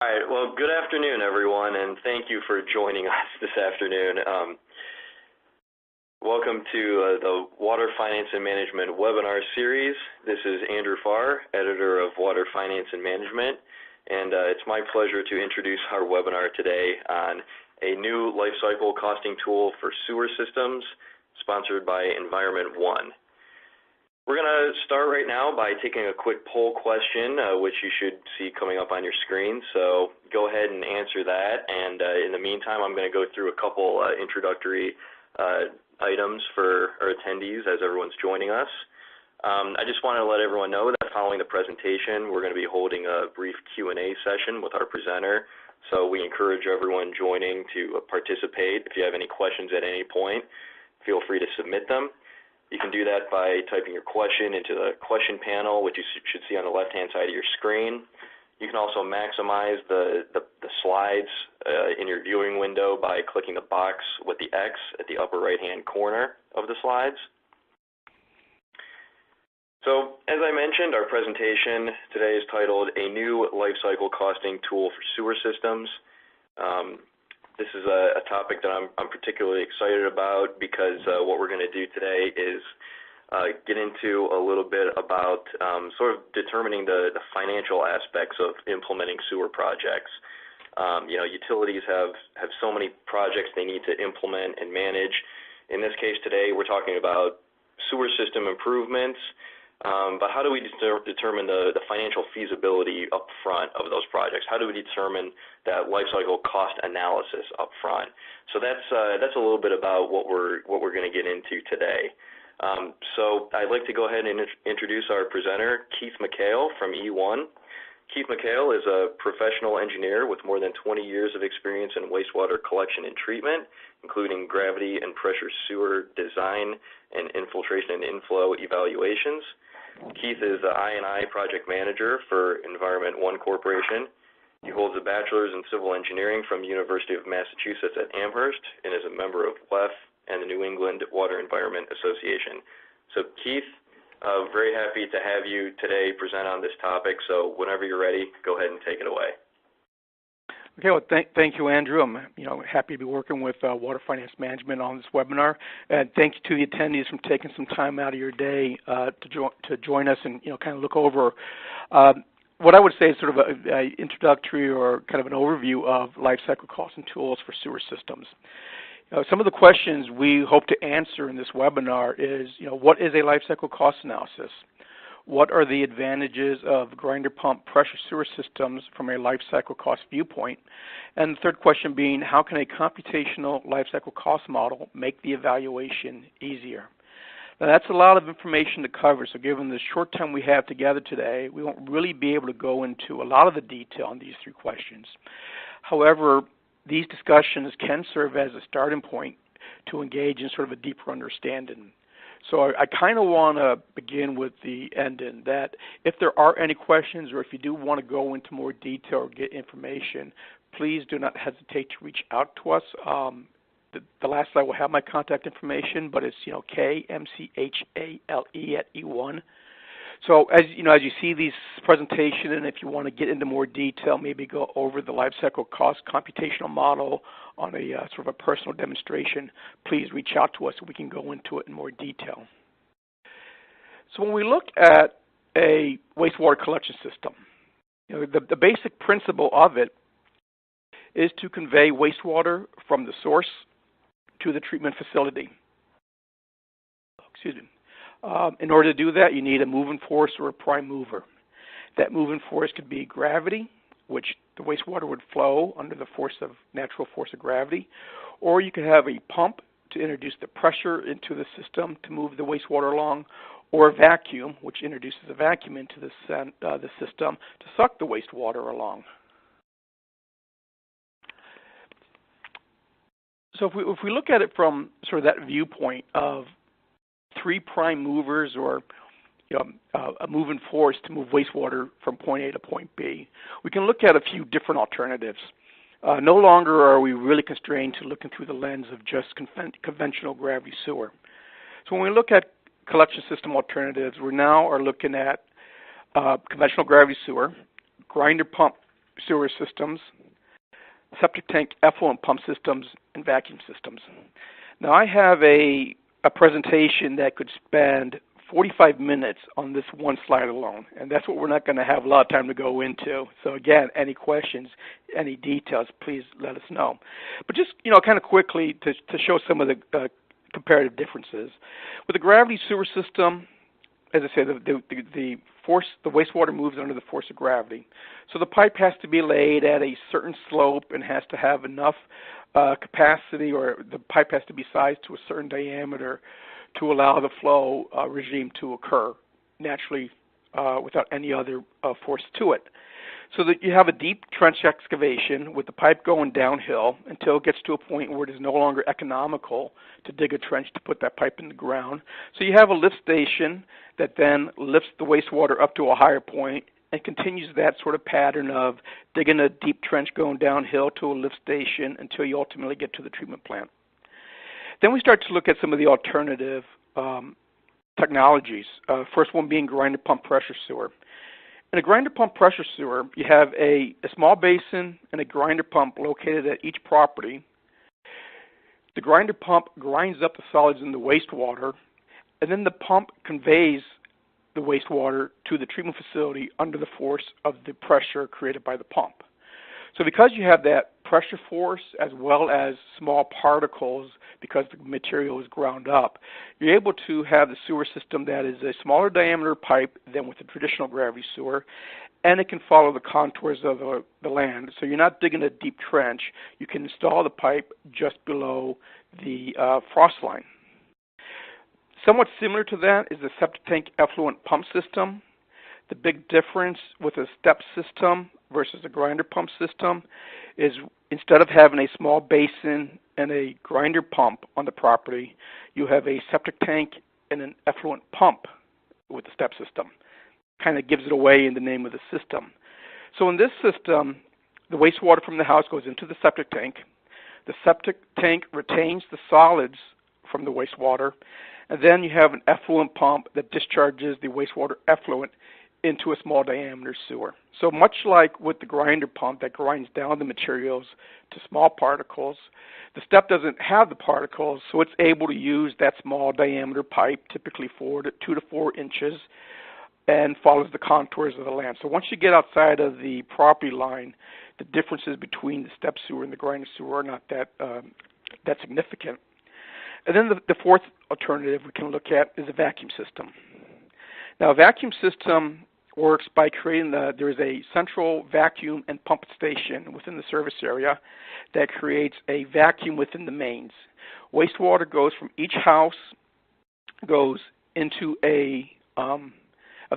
All right, well, good afternoon, everyone, and thank you for joining us this afternoon. Welcome to the Water Finance and Management webinar series. This is Andrew Farr, editor of Water Finance and Management, and it's my pleasure to introduce our webinar today on a new life cycle costing tool for sewer systems, sponsored by Environment One. We're going to start right now by taking a quick poll question, which you should see coming up on your screen. So go ahead and answer that. And in the meantime, I'm going to go through a couple introductory items for our attendees as everyone's joining us. I just want to let everyone know that following the presentation, we're going to be holding a brief Q&A session with our presenter. So we encourage everyone joining to participate. If you have any questions at any point, feel free to submit them. You can do that by typing your question into the question panel, which you should see on the left-hand side of your screen. You can also maximize the slides in your viewing window by clicking the box with the X at the upper right-hand corner of the slides. So, as I mentioned, our presentation today is titled A New Lifecycle Costing Tool for Sewer Systems. This is a topic that I'm particularly excited about because what we're going to do today is get into a little bit about sort of determining the financial aspects of implementing sewer projects. Utilities have so many projects they need to implement and manage. In this case today, we're talking about sewer system improvements, but how do we determine the financial feasibility up front of those projects? How do we determine that life cycle cost analysis up front? So that's a little bit about what we're going to get into today. So I'd like to go ahead and introduce our presenter, Keith McHale from E1. Keith McHale is a professional engineer with more than 20 years of experience in wastewater collection and treatment, including gravity and pressure sewer design and infiltration and inflow evaluations. Keith is the I&I project manager for Environment One Corporation. He holds a bachelor's in civil engineering from the University of Massachusetts at Amherst and is a member of WEF and the New England Water Environment Association. So Keith, very happy to have you today present on this topic. So whenever you're ready, go ahead and take it away. Okay, well, thank you, Andrew. I'm happy to be working with Water Finance Management on this webinar, and thank you to the attendees for taking some time out of your day to join us and kind of look over what I would say is sort of an introductory or kind of an overview of life cycle costs and tools for sewer systems. Some of the questions we hope to answer in this webinar is, what is a life cycle cost analysis? What are the advantages of grinder pump pressure sewer systems from a life cycle cost viewpoint? And the third question being, how can a computational life cycle cost model make the evaluation easier? Now, that's a lot of information to cover, so given the short time we have together today, we won't really be able to go into a lot of the detail on these three questions. However, these discussions can serve as a starting point to engage in sort of a deeper understanding. So I kind of want to begin with the end in that if there are any questions or if you do want to go into more detail or get information, please do not hesitate to reach out to us. The last slide will have my contact information, but it's KMCHALE@E1. So as you see these presentation, and if you want to get into more detail, maybe go over the life cycle cost computational model on a sort of a personal demonstration, please reach out to us so we can go into it in more detail. So when we look at a wastewater collection system, the basic principle of it is to convey wastewater from the source to the treatment facility. Excuse me. In order to do that, you need a moving force or a prime mover. That moving force could be gravity, which the wastewater would flow under the natural force of gravity, or you could have a pump to introduce the pressure into the system to move the wastewater along, or a vacuum, which introduces a vacuum into the system to suck the wastewater along. So if we look at it from sort of that viewpoint of three prime movers or a moving force to move wastewater from point A to point B, we can look at a few different alternatives. No longer are we really constrained to looking through the lens of just conventional gravity sewer. So when we look at collection system alternatives, we now are looking at conventional gravity sewer, grinder pump sewer systems, septic tank effluent pump systems, and vacuum systems. Now, I have a presentation that could spend 45 minutes on this one slide alone, and that's what we're not going to have a lot of time to go into. So again, any questions, any details, please let us know. But just, kind of quickly to show some of the comparative differences. With the gravity sewer system, as I said, the wastewater moves under the force of gravity. So the pipe has to be laid at a certain slope and has to have enough capacity, or the pipe has to be sized to a certain diameter to allow the flow regime to occur naturally without any other force to it. So that you have a deep trench excavation with the pipe going downhill until it gets to a point where it is no longer economical to dig a trench to put that pipe in the ground. So you have a lift station that then lifts the wastewater up to a higher point and continues that sort of pattern of digging a deep trench going downhill to a lift station until you ultimately get to the treatment plant. Then we start to look at some of the alternative technologies. First one being grinder pump pressure sewer. In a grinder pump pressure sewer, you have a small basin and a grinder pump located at each property. The grinder pump grinds up the solids in the wastewater, and then the pump conveys the wastewater to the treatment facility under the force of the pressure created by the pump. So because you have that pressure force as well as small particles, because the material is ground up, you're able to have the sewer system that is a smaller diameter pipe than with a traditional gravity sewer, and it can follow the contours of the land. So you're not digging a deep trench. You can install the pipe just below the frost line. Somewhat similar to that is the septic tank effluent pump system. The big difference with a step system versus a grinder pump system is instead of having a small basin and a grinder pump on the property, you have a septic tank and an effluent pump with the step system. Kind of gives it away in the name of the system. So in this system, the wastewater from the house goes into the septic tank. The septic tank retains the solids from the wastewater, and then you have an effluent pump that discharges the wastewater effluent into a small diameter sewer. So much like with the grinder pump that grinds down the materials to small particles, the step doesn't have the particles, so it's able to use that small diameter pipe, typically 2 to 4 inches, and follows the contours of the land. So once you get outside of the property line, the differences between the step sewer and the grinder sewer are not that significant. And then the fourth alternative we can look at is a vacuum system. Now, a vacuum system works by creating there is a central vacuum and pump station within the service area that creates a vacuum within the mains. Wastewater goes from each house, goes into a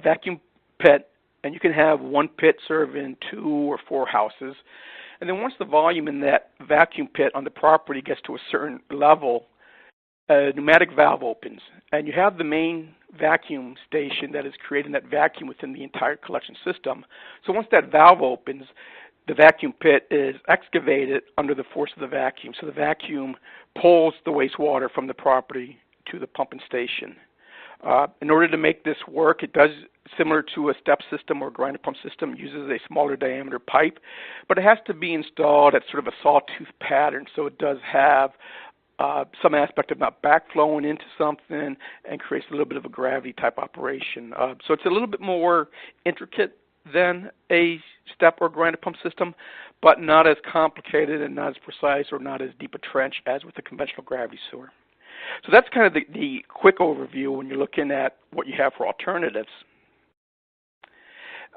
vacuum pit, and you can have one pit serving 2 or 4 houses. And then once the volume in that vacuum pit on the property gets to a certain level, a pneumatic valve opens, and you have the main vacuum station that is creating that vacuum within the entire collection system. So once that valve opens, the vacuum pit is excavated under the force of the vacuum. So the vacuum pulls the wastewater from the property to the pumping station. In order to make this work, it does, similar to a step system or grinder pump system, uses a smaller diameter pipe, but it has to be installed at sort of a sawtooth pattern, so it does have some aspect of not backflowing into something and creates a little bit of a gravity type operation. So it's a little bit more intricate than a step or grinder pump system, but not as complicated and not as precise or not as deep a trench as with the conventional gravity sewer. So that's kind of the quick overview when you're looking at what you have for alternatives.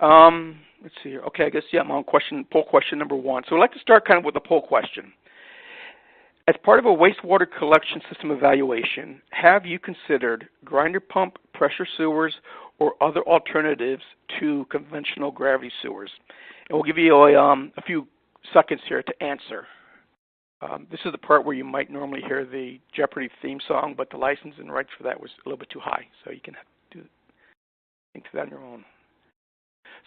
Let's see here. Okay, I guess, yeah, I'm on poll question number 1. So I'd like to start kind of with a poll question. As part of a wastewater collection system evaluation, have you considered grinder pump pressure sewers or other alternatives to conventional gravity sewers? And we'll give you a few seconds here to answer. This is the part where you might normally hear the Jeopardy theme song, but the license and rights for that was a little bit too high, so you can think to that on your own.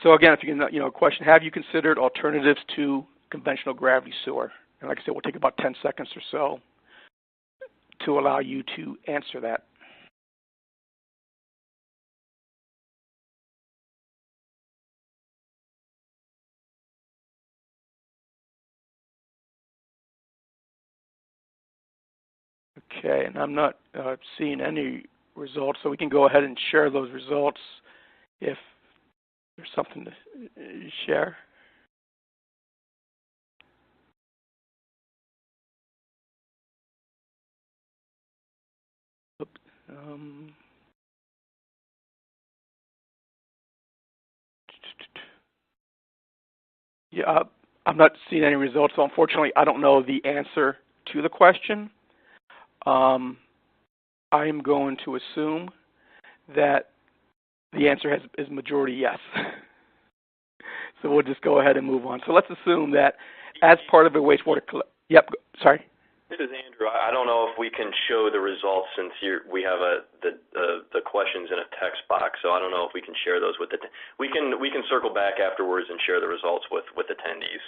So again, if you can, question: have you considered alternatives to conventional gravity sewer? And like I said, we'll take about 10 seconds or so to allow you to answer that. Okay, and I'm not seeing any results, so we can go ahead and share those results if there's something to share. Yeah, I'm not seeing any results, so unfortunately I don't know the answer to the question. I am going to assume that the answer is majority yes. So we'll just go ahead and move on. So let's assume that as part of a wastewater, yep, sorry. This is Andrew. I don't know if we can show the results since we have the questions in a text box. So I don't know if we can share those with we can circle back afterwards and share the results with attendees.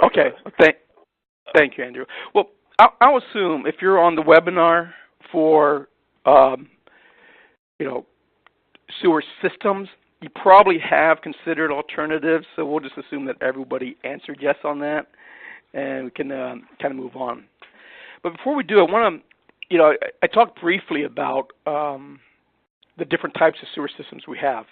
Okay. Thank you, Andrew. Well, I'll assume if you're on the webinar for sewer systems, you probably have considered alternatives. So we'll just assume that everybody answered yes on that, and we can kind of move on. But before we do, I want to, I talked briefly about the different types of sewer systems we have.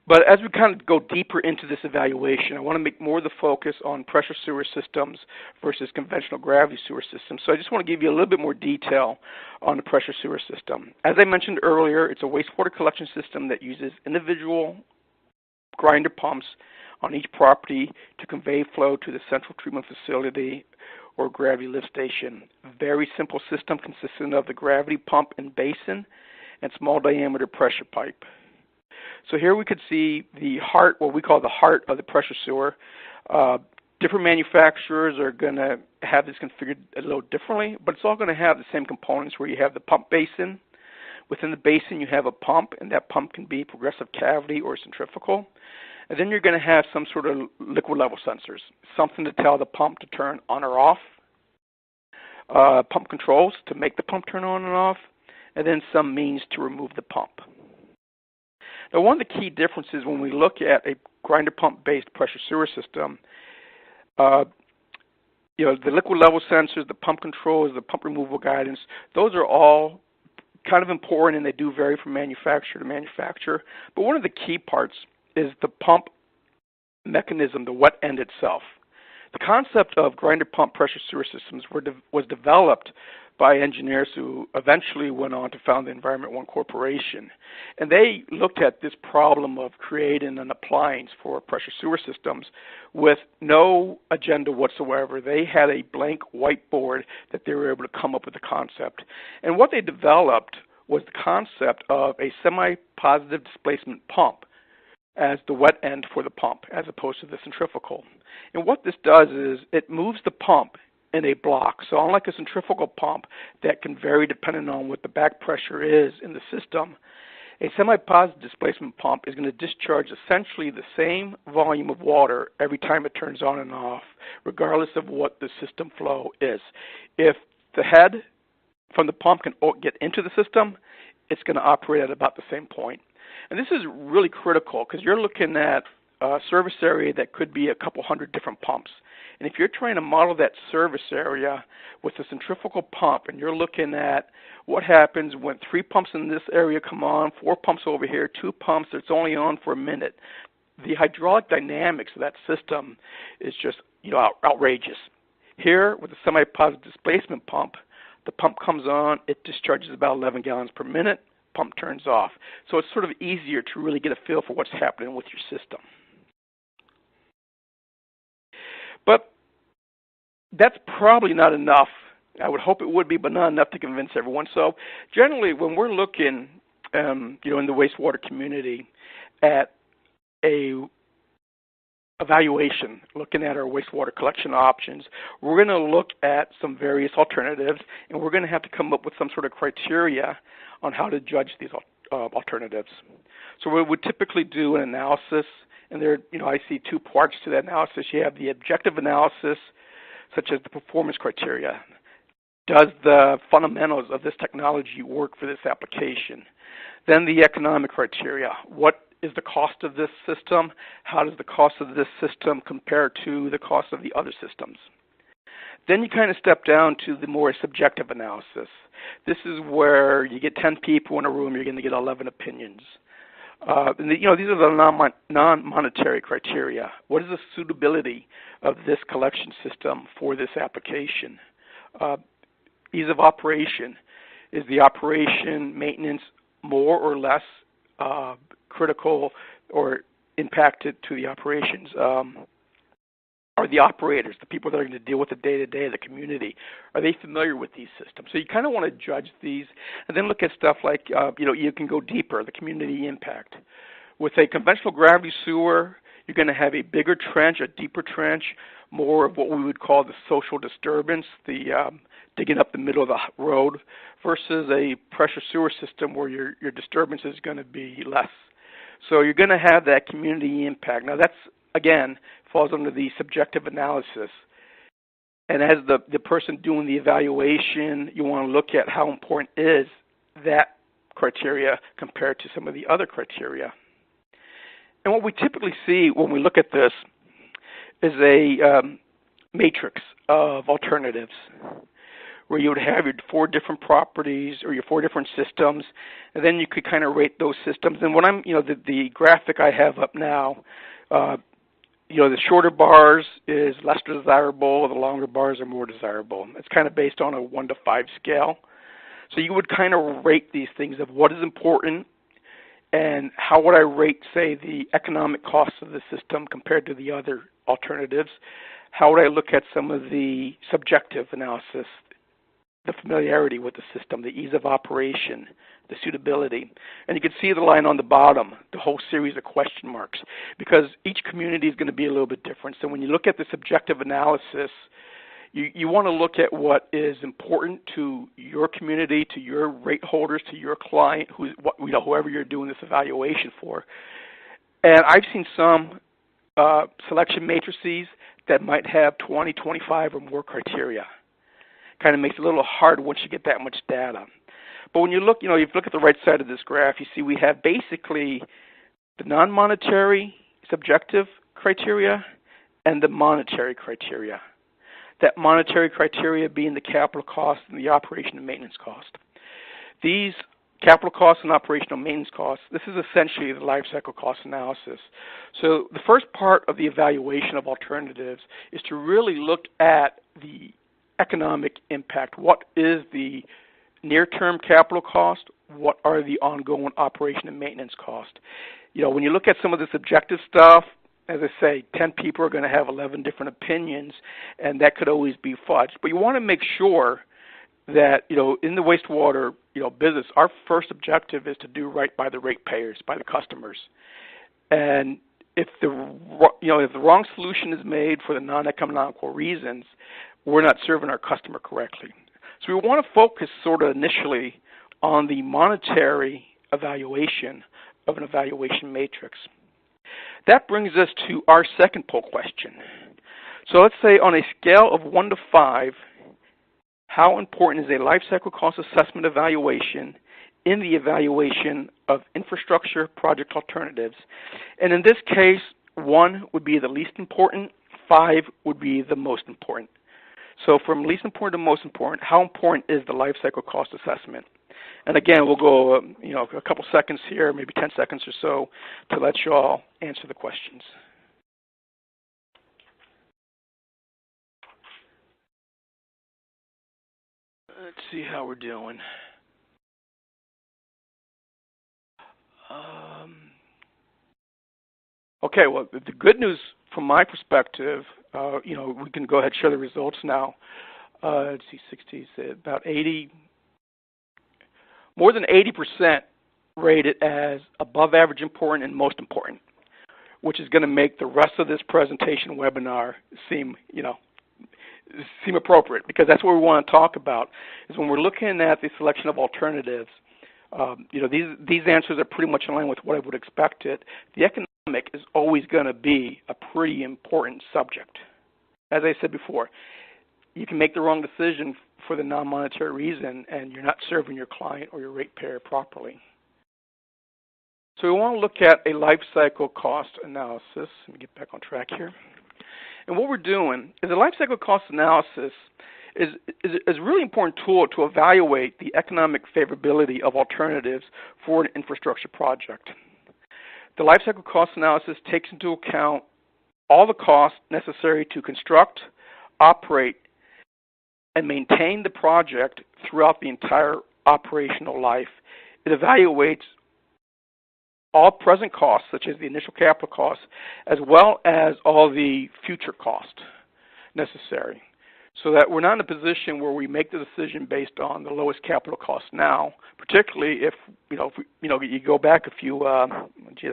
But as we kind of go deeper into this evaluation, I want to make more of the focus on pressure sewer systems versus conventional gravity sewer systems. So I just want to give you a little bit more detail on the pressure sewer system. As I mentioned earlier, it's a wastewater collection system that uses individual grinder pumps on each property to convey flow to the central treatment facility or gravity lift station. A very simple system consisting of the gravity pump and basin and small diameter pressure pipe. So here we could see the heart, what we call the heart of the pressure sewer. Different manufacturers are going to have this configured a little differently, but it's all going to have the same components where you have the pump basin. Within the basin you have a pump, and that pump can be progressive cavity or centrifugal. And then you're going to have some sort of liquid level sensors, something to tell the pump to turn on or off, pump controls to make the pump turn on and off, and then some means to remove the pump. Now, one of the key differences when we look at a grinder pump-based pressure sewer system, the liquid level sensors, the pump controls, the pump removal guidance, those are all kind of important, and they do vary from manufacturer to manufacturer. But one of the key parts is the pump mechanism, the wet end itself. The concept of grinder pump pressure sewer systems was developed by engineers who eventually went on to found the Environment One Corporation. And they looked at this problem of creating an appliance for pressure sewer systems with no agenda whatsoever. They had a blank whiteboard that they were able to come up with a concept. And what they developed was the concept of a semi-positive displacement pump as the wet end for the pump, as opposed to the centrifugal. And what this does is it moves the pump in a block. So unlike a centrifugal pump that can vary depending on what the back pressure is in the system, a semi-positive displacement pump is going to discharge essentially the same volume of water every time it turns on and off, regardless of what the system flow is. If the head from the pump can get into the system, it's going to operate at about the same point. And this is really critical because you're looking at a service area that could be a couple hundred different pumps. And if you're trying to model that service area with a centrifugal pump and you're looking at what happens when 3 pumps in this area come on, 4 pumps over here, 2 pumps that's only on for a minute, the hydraulic dynamics of that system is just outrageous. Here with a semi-positive displacement pump, the pump comes on, it discharges about 11 gallons per minute, pump turns off. So it's sort of easier to really get a feel for what's happening with your system. But that's probably not enough. I would hope it would be, but not enough to convince everyone. So generally, when we're looking, in the wastewater community at a evaluation, looking at our wastewater collection options, we're going to look at some various alternatives, and we're going to have to come up with some sort of criteria on how to judge these alternatives. So we would typically do an analysis, and there, I see 2 parts to that analysis. You have the objective analysis, such as the performance criteria. Does the fundamentals of this technology work for this application? Then the economic criteria. What is the cost of this system? How does the cost of this system compare to the cost of the other systems? Then you kind of step down to the more subjective analysis. This is where you get 10 people in a room, you're going to get 11 opinions. And these are the non-monetary criteria. What is the suitability of this collection system for this application? Ease of operation. Is the operation maintenance more or less critical or impacted to the operations? Are the operators, the people that are going to deal with the day-to-day of the community, are they familiar with these systems? So you kind of want to judge these and then look at stuff like, you can go deeper, the community impact. With a conventional gravity sewer, you're going to have a bigger trench, a deeper trench, more of what we would call the social disturbance, the digging up the middle of the road, versus a pressure sewer system where your disturbance is going to be less. So you're going to have that community impact. Now that's, again, falls under the subjective analysis. And as the person doing the evaluation, you want to look at how important is that criteria compared to some of the other criteria. And what we typically see when we look at this is a matrix of alternatives where you would have your 4 different properties or your 4 different systems, and then you could kind of rate those systems. And what I'm, the graphic I have up now, the shorter bars is less desirable, the longer bars are more desirable. It's kind of based on a 1 to 5 scale. So you would kind of rate these things of what is important and how would I rate, say, the economic costs of the system compared to the other alternatives. How would I look at some of the subjective analysis, the familiarity with the system, the ease of operation, the suitability. And you can see the line on the bottom, the whole series of question marks, because each community is going to be a little bit different. So when you look at the subjective analysis, you want to look at what is important to your community, to your rate holders, to your client, whoever you're doing this evaluation for. And I've seen some selection matrices that might have 20, 25 or more criteria. Kind of makes it a little hard once you get that much data. But when you look, if you look at the right side of this graph, you see we have basically the non-monetary subjective criteria and the monetary criteria. That monetary criteria being the capital cost and the operation and maintenance cost. These capital costs and operational maintenance costs, this is essentially the life cycle cost analysis. So the first part of the evaluation of alternatives is to really look at the economic impact. What is the near-term capital cost? What are the ongoing operation and maintenance cost? When you look at some of the subjective stuff, as I say, 10 people are going to have 11 different opinions, and that could always be fudged. But you want to make sure that, in the wastewater, business, our first objective is to do right by the ratepayers, by the customers. And if the wrong solution is made for the non-economical reasons, we're not serving our customer correctly. So we want to focus sort of initially on the monetary evaluation of an evaluation matrix. That brings us to our second poll question. So let's say on a scale of 1 to 5, how important is a life cycle cost assessment evaluation in the evaluation of infrastructure project alternatives? And in this case, 1 would be the least important, 5 would be the most important. So from least important to most important, how important is the life cycle cost assessment? And again, we'll go a couple seconds here, maybe 10 seconds or so, to let you all answer the questions. Let's see how we're doing. Okay, well, the good news from my perspective, we can go ahead and share the results now. Let's see, 60, about 80, more than 80% rate it as above average important and most important, which is going to make the rest of this presentation webinar seem appropriate, because that's what we want to talk about, is when we're looking at the selection of alternatives, these answers are pretty much in line with what I would expect it. The economic is always going to be a pretty important subject. As I said before, you can make the wrong decision for the non-monetary reason, and you're not serving your client or your ratepayer properly. So we want to look at a life cycle cost analysis. Let me get back on track here. And what we're doing is a life cycle cost analysis is a really important tool to evaluate the economic favorability of alternatives for an infrastructure project. The life cycle cost analysis takes into account all the costs necessary to construct, operate, and maintain the project throughout the entire operational life. It evaluates all present costs, such as the initial capital costs, as well as all the future costs necessary, so that we're not in a position where we make the decision based on the lowest capital cost now, particularly if you go back a few, I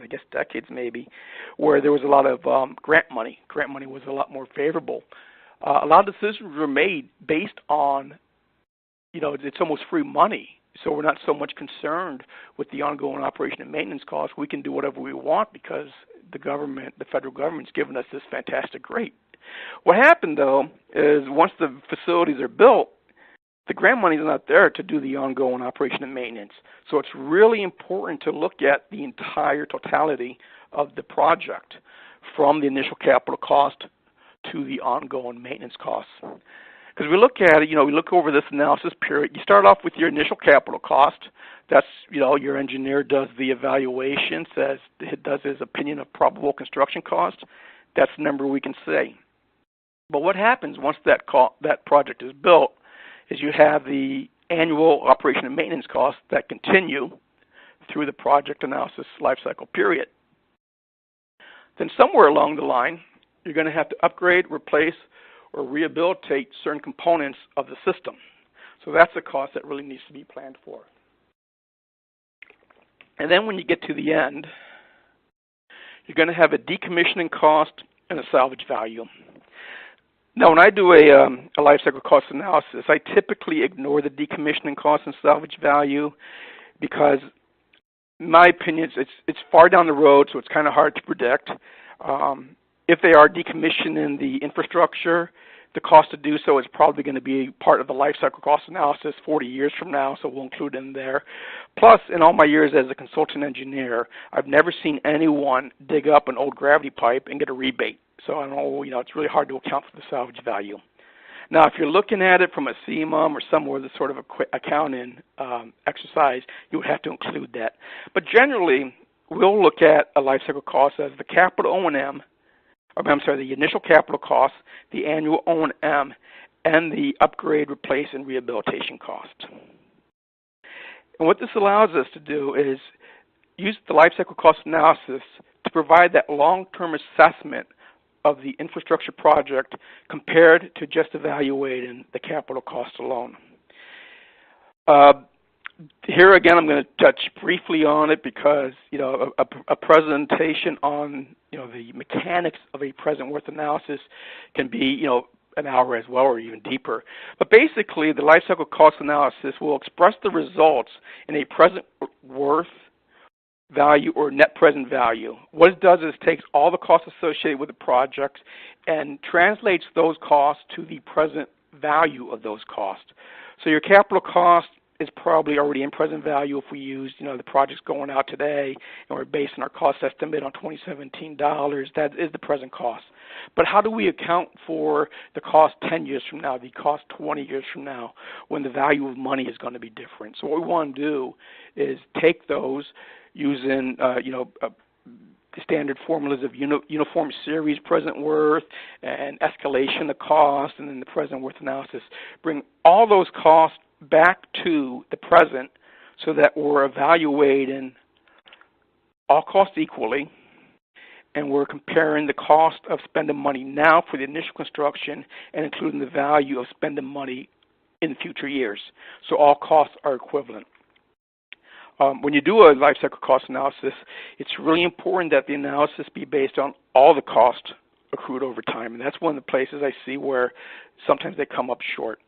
guess decades maybe, where there was a lot of grant money. Grant money was a lot more favorable. A lot of decisions were made based on, it's almost free money. So we're not so much concerned with the ongoing operation and maintenance costs. We can do whatever we want because the federal government's given us this fantastic rate. What happened, though, is once the facilities are built, the grant money is not there to do the ongoing operation and maintenance. So it's really important to look at the entire totality of the project, from the initial capital cost to the ongoing maintenance costs. Because we look at it, we look over this analysis period. You start off with your initial capital cost. That's, your engineer does the evaluation, does his opinion of probable construction cost. That's the number we can say. But what happens once that project is built is you have the annual operation and maintenance costs that continue through the project analysis life cycle period. Then somewhere along the line, you're going to have to upgrade, replace, or rehabilitate certain components of the system. So that's a cost that really needs to be planned for. And then when you get to the end, you're going to have a decommissioning cost and a salvage value. Now, when I do a life cycle cost analysis, I typically ignore the decommissioning cost and salvage value because, in my opinion, it's far down the road, so it's kind of hard to predict. If they are decommissioning the infrastructure, the cost to do so is probably going to be part of the life cycle cost analysis 40 years from now, so we'll include it in there. Plus, in all my years as a consultant engineer, I've never seen anyone dig up an old gravity pipe and get a rebate. So I know, it's really hard to account for the salvage value. Now, if you're looking at it from a CMUM or somewhere that's sort of a quick accounting exercise, you would have to include that. But generally, we'll look at a life cycle cost as the capital O&M, the initial capital cost, the annual O&M, and the upgrade, replace, and rehabilitation cost. And what this allows us to do is use the life cycle cost analysis to provide that long-term assessment of the infrastructure project compared to just evaluating the capital cost alone. Here again, I'm going to touch briefly on it because, a presentation on, the mechanics of a present worth analysis can be, an hour as well or even deeper. But basically, the life cycle cost analysis will express the results in a present worth value or net present value. What it does is it takes all the costs associated with the project and translates those costs to the present value of those costs. So your capital cost is probably already in present value if we use, the project's going out today and we're basing our cost estimate on 2017 dollars. That is the present cost. But how do we account for the cost 10 years from now, the cost 20 years from now, when the value of money is going to be different? So what we want to do is take those using, standard formulas of uniform series present worth and escalation of cost, and then the present worth analysis. Bring all those costs back to the present so that we're evaluating all costs equally, and we're comparing the cost of spending money now for the initial construction and including the value of spending money in future years. So all costs are equivalent. When you do a life cycle cost analysis, it's really important that the analysis be based on all the costs accrued over time, and that's one of the places I see where sometimes they come up short.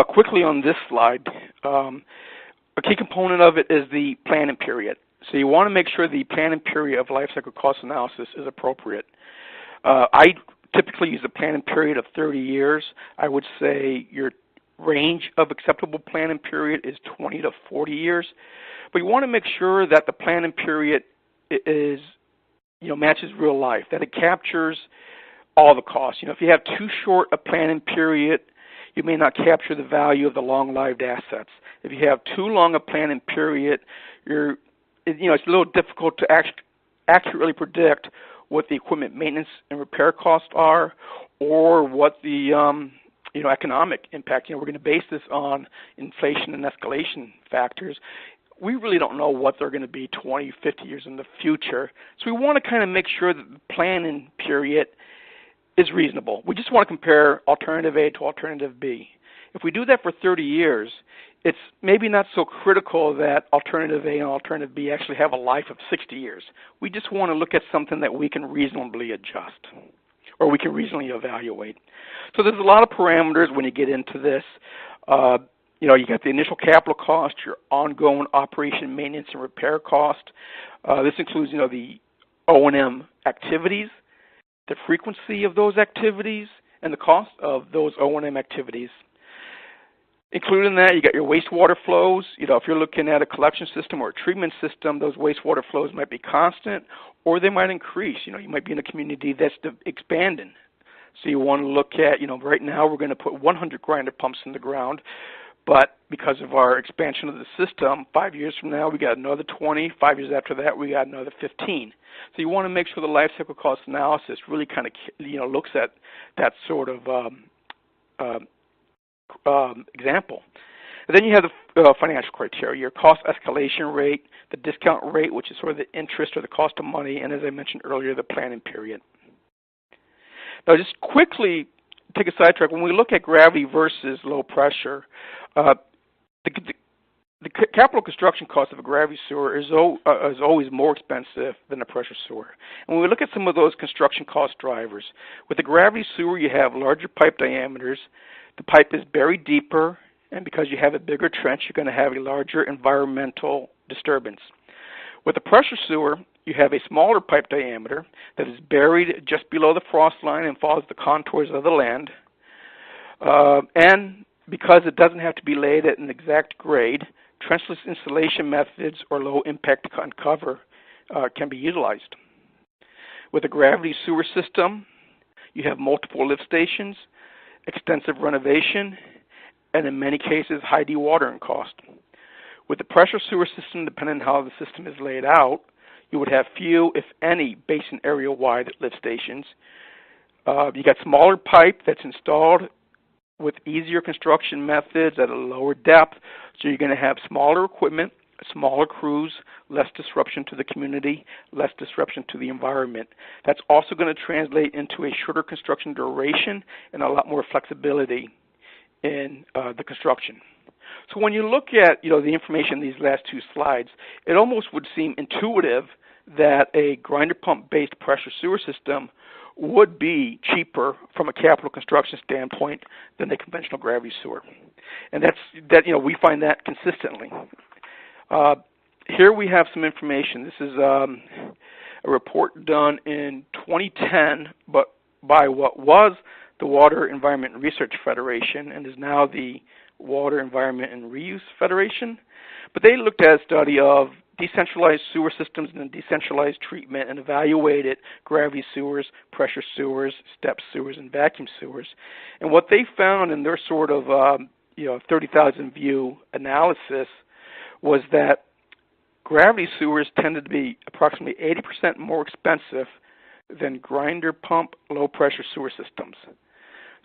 Quickly on this slide, a key component of it is the planning period. So you want to make sure the planning period of life cycle cost analysis is appropriate. I typically use a planning period of 30 years. I would say your range of acceptable planning period is 20 to 40 years. But you want to make sure that the planning period is matches real life, that it captures all the costs. If you have too short a planning period, you may not capture the value of the long-lived assets. If you have too long a planning period, it's a little difficult to accurately predict what the equipment maintenance and repair costs are, or what the economic impact. We're going to base this on inflation and escalation factors. We really don't know what they're going to be 20, 50 years in the future. So we want to kind of make sure that the planning period is reasonable. We just want to compare alternative A to alternative B. If we do that for 30 years, it's maybe not so critical that alternative A and alternative B actually have a life of 60 years. We just want to look at something that we can reasonably adjust, or we can reasonably evaluate. So there's a lot of parameters when you get into this. You got the initial capital cost, your ongoing operation, maintenance, and repair cost. This includes, the O&M activities, the frequency of those activities, and the cost of those O&M activities. Including that, you got your wastewater flows. If you're looking at a collection system or a treatment system, those wastewater flows might be constant, or they might increase. You might be in a community that's expanding. So you want to look at, right now we're going to put 100 grinder pumps in the ground, but because of our expansion of the system, 5 years from now we got another 20. 5 years after that we got another 15. So you want to make sure the life cycle cost analysis really kind of, looks at that sort of example. And then you have the financial criteria, your cost escalation rate, the discount rate, which is sort of the interest or the cost of money, and as I mentioned earlier, the planning period. Now, just quickly take a sidetrack. When we look at gravity versus low pressure, the capital construction cost of a gravity sewer is always more expensive than a pressure sewer. And when we look at some of those construction cost drivers, with the gravity sewer you have larger pipe diameters, the pipe is buried deeper, and because you have a bigger trench, you're going to have a larger environmental disturbance. With a pressure sewer, you have a smaller pipe diameter that is buried just below the frost line and follows the contours of the land. And because it doesn't have to be laid at an exact grade, trenchless installation methods or low impact cover can be utilized. With a gravity sewer system, you have multiple lift stations, extensive renovation, and in many cases, high dewatering cost. With the pressure sewer system, depending on how the system is laid out, you would have few, if any, basin area-wide lift stations. You got smaller pipe that's installed with easier construction methods at a lower depth, so you're going to have smaller equipment, smaller crews, less disruption to the community, less disruption to the environment. That's also going to translate into a shorter construction duration and a lot more flexibility in the construction. So when you look at the information in these last two slides, it almost would seem intuitive that a grinder pump-based pressure sewer system would be cheaper from a capital construction standpoint than a conventional gravity sewer, and we find that consistently. Here we have some information. This is a report done in 2010, but by what was the Water, Environment, and Research Federation and is now the Water, Environment, and Reuse Federation. But they looked at a study of decentralized sewer systems and decentralized treatment and evaluated gravity sewers, pressure sewers, step sewers, and vacuum sewers. And what they found in their sort of 30,000 view analysis was that gravity sewers tended to be approximately 80% more expensive than grinder pump low pressure sewer systems.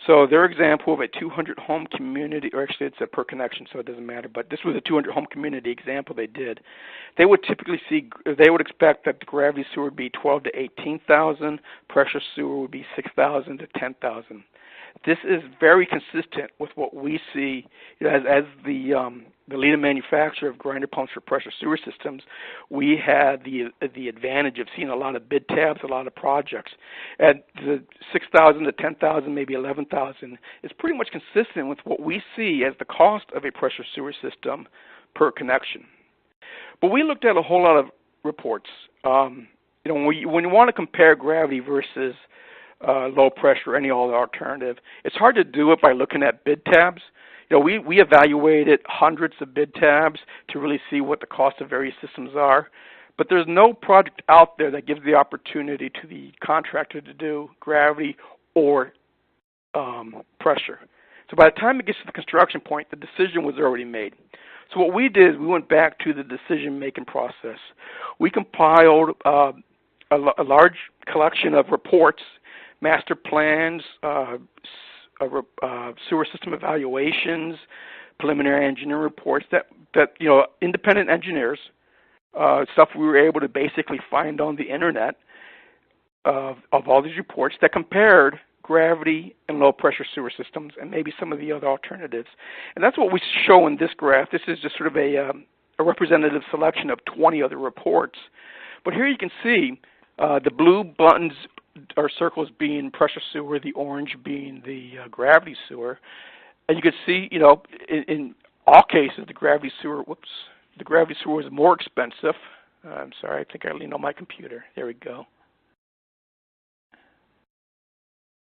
So their example of a 200 home community, or actually it's a per connection, so it doesn't matter, but this was a 200 home community example they did. They would expect that the gravity sewer would be 12 to 18,000, pressure sewer would be 6,000 to 10,000. This is very consistent with what we see as the leading manufacturer of grinder pumps for pressure sewer systems. We had the advantage of seeing a lot of bid tabs, a lot of projects. At the 6,000 to 10,000, maybe 11,000, is pretty much consistent with what we see as the cost of a pressure sewer system per connection. But we looked at a whole lot of reports. When you want to compare gravity versus low pressure, any other alternative, it's hard to do it by looking at bid tabs. We evaluated hundreds of bid tabs to really see what the cost of various systems are. but there's no project out there that gives the opportunity to the contractor to do gravity or pressure. So by the time it gets to the construction point, the decision was already made. So what we did is we went back to the decision-making process. We compiled a large collection of reports, master plans, sewer system evaluations, preliminary engineering reports that independent engineers, stuff we were able to basically find on the internet of all these reports that compared gravity and low pressure sewer systems and maybe some of the other alternatives. And that's what we show in this graph. This is just sort of a representative selection of 20 other reports. But here you can see the blue buttons or circles being pressure sewer, the orange being the gravity sewer. And you can see, in all cases, the gravity sewer was more expensive. I'm sorry, I think I leaned on my computer. There we go.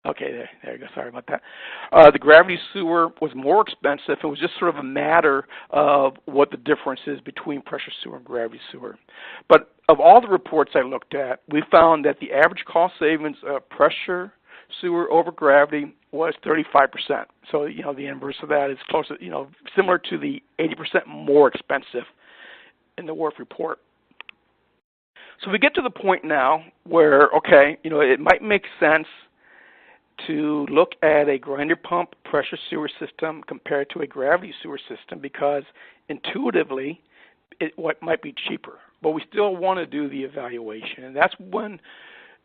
Okay, there you go. Sorry about that. The gravity sewer was more expensive. It was just sort of a matter of what the difference is between pressure sewer and gravity sewer. But of all the reports I looked at, we found that the average cost savings of pressure sewer over gravity was 35%. So, the inverse of that is close to, similar to the 80% more expensive in the WRF report. So we get to the point now where, okay, it might make sense to look at a grinder pump pressure sewer system compared to a gravity sewer system because intuitively it might be cheaper. But we still want to do the evaluation. And that's when,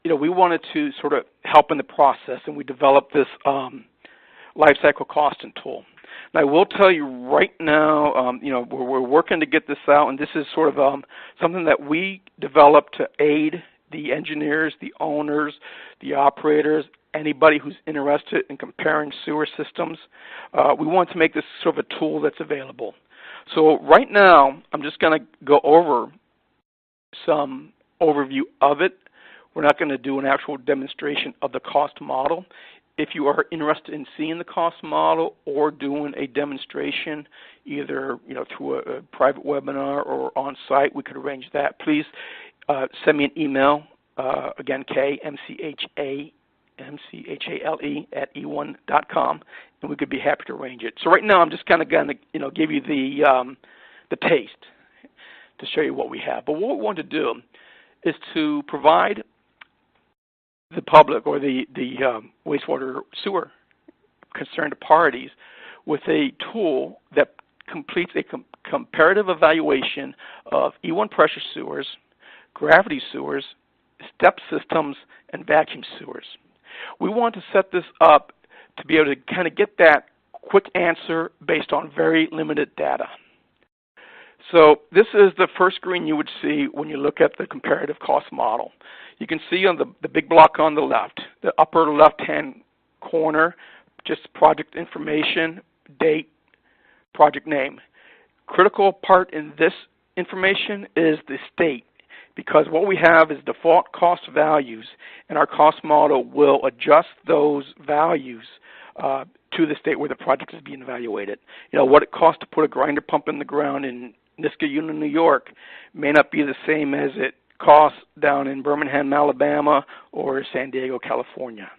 we wanted to sort of help in the process, and we developed this life cycle costing tool. And I will tell you right now, we're working to get this out, and this is sort of something that we developed to aid the engineers, the owners, the operators, anybody who's interested in comparing sewer systems. We want to make this sort of a tool that's available. So right now, I'm just going to go over some overview of it. We're not going to do an actual demonstration of the cost model. If you are interested in seeing the cost model or doing a demonstration, either through a private webinar or on site, we could arrange that. Please send me an email. Again, KMCHALE@e1.com, and we could be happy to arrange it. So right now, I'm just kind of going to give you the taste to show you what we have. But what we want to do is to provide the public or the wastewater sewer concerned parties with a tool that completes a comparative evaluation of E1 pressure sewers, gravity sewers, step systems, and vacuum sewers. We want to set this up to be able to kind of get that quick answer based on very limited data. So this is the first screen you would see when you look at the comparative cost model. You can see on the big block on the left, the upper left-hand corner, just project information, date, project name. Critical part in this information is the state, because what we have is default cost values, and our cost model will adjust those values to the state where the project is being evaluated. What it costs to put a grinder pump in the ground in Niskayuna, New York may not be the same as it costs down in Birmingham, Alabama, or San Diego, California.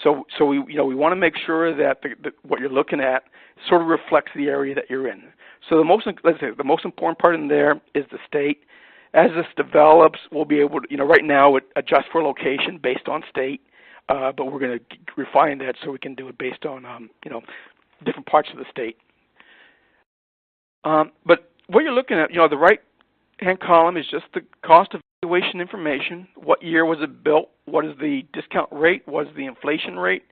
So we want to make sure that what you're looking at sort of reflects the area that you're in. So the most important part in there is the state. As this develops, we'll be able to, right now it adjusts for location based on state, but we're going to refine that so we can do it based on, different parts of the state. But what you're looking at, the right-hand column is just the cost evaluation information. What year was it built? What is the discount rate? What is the inflation rate?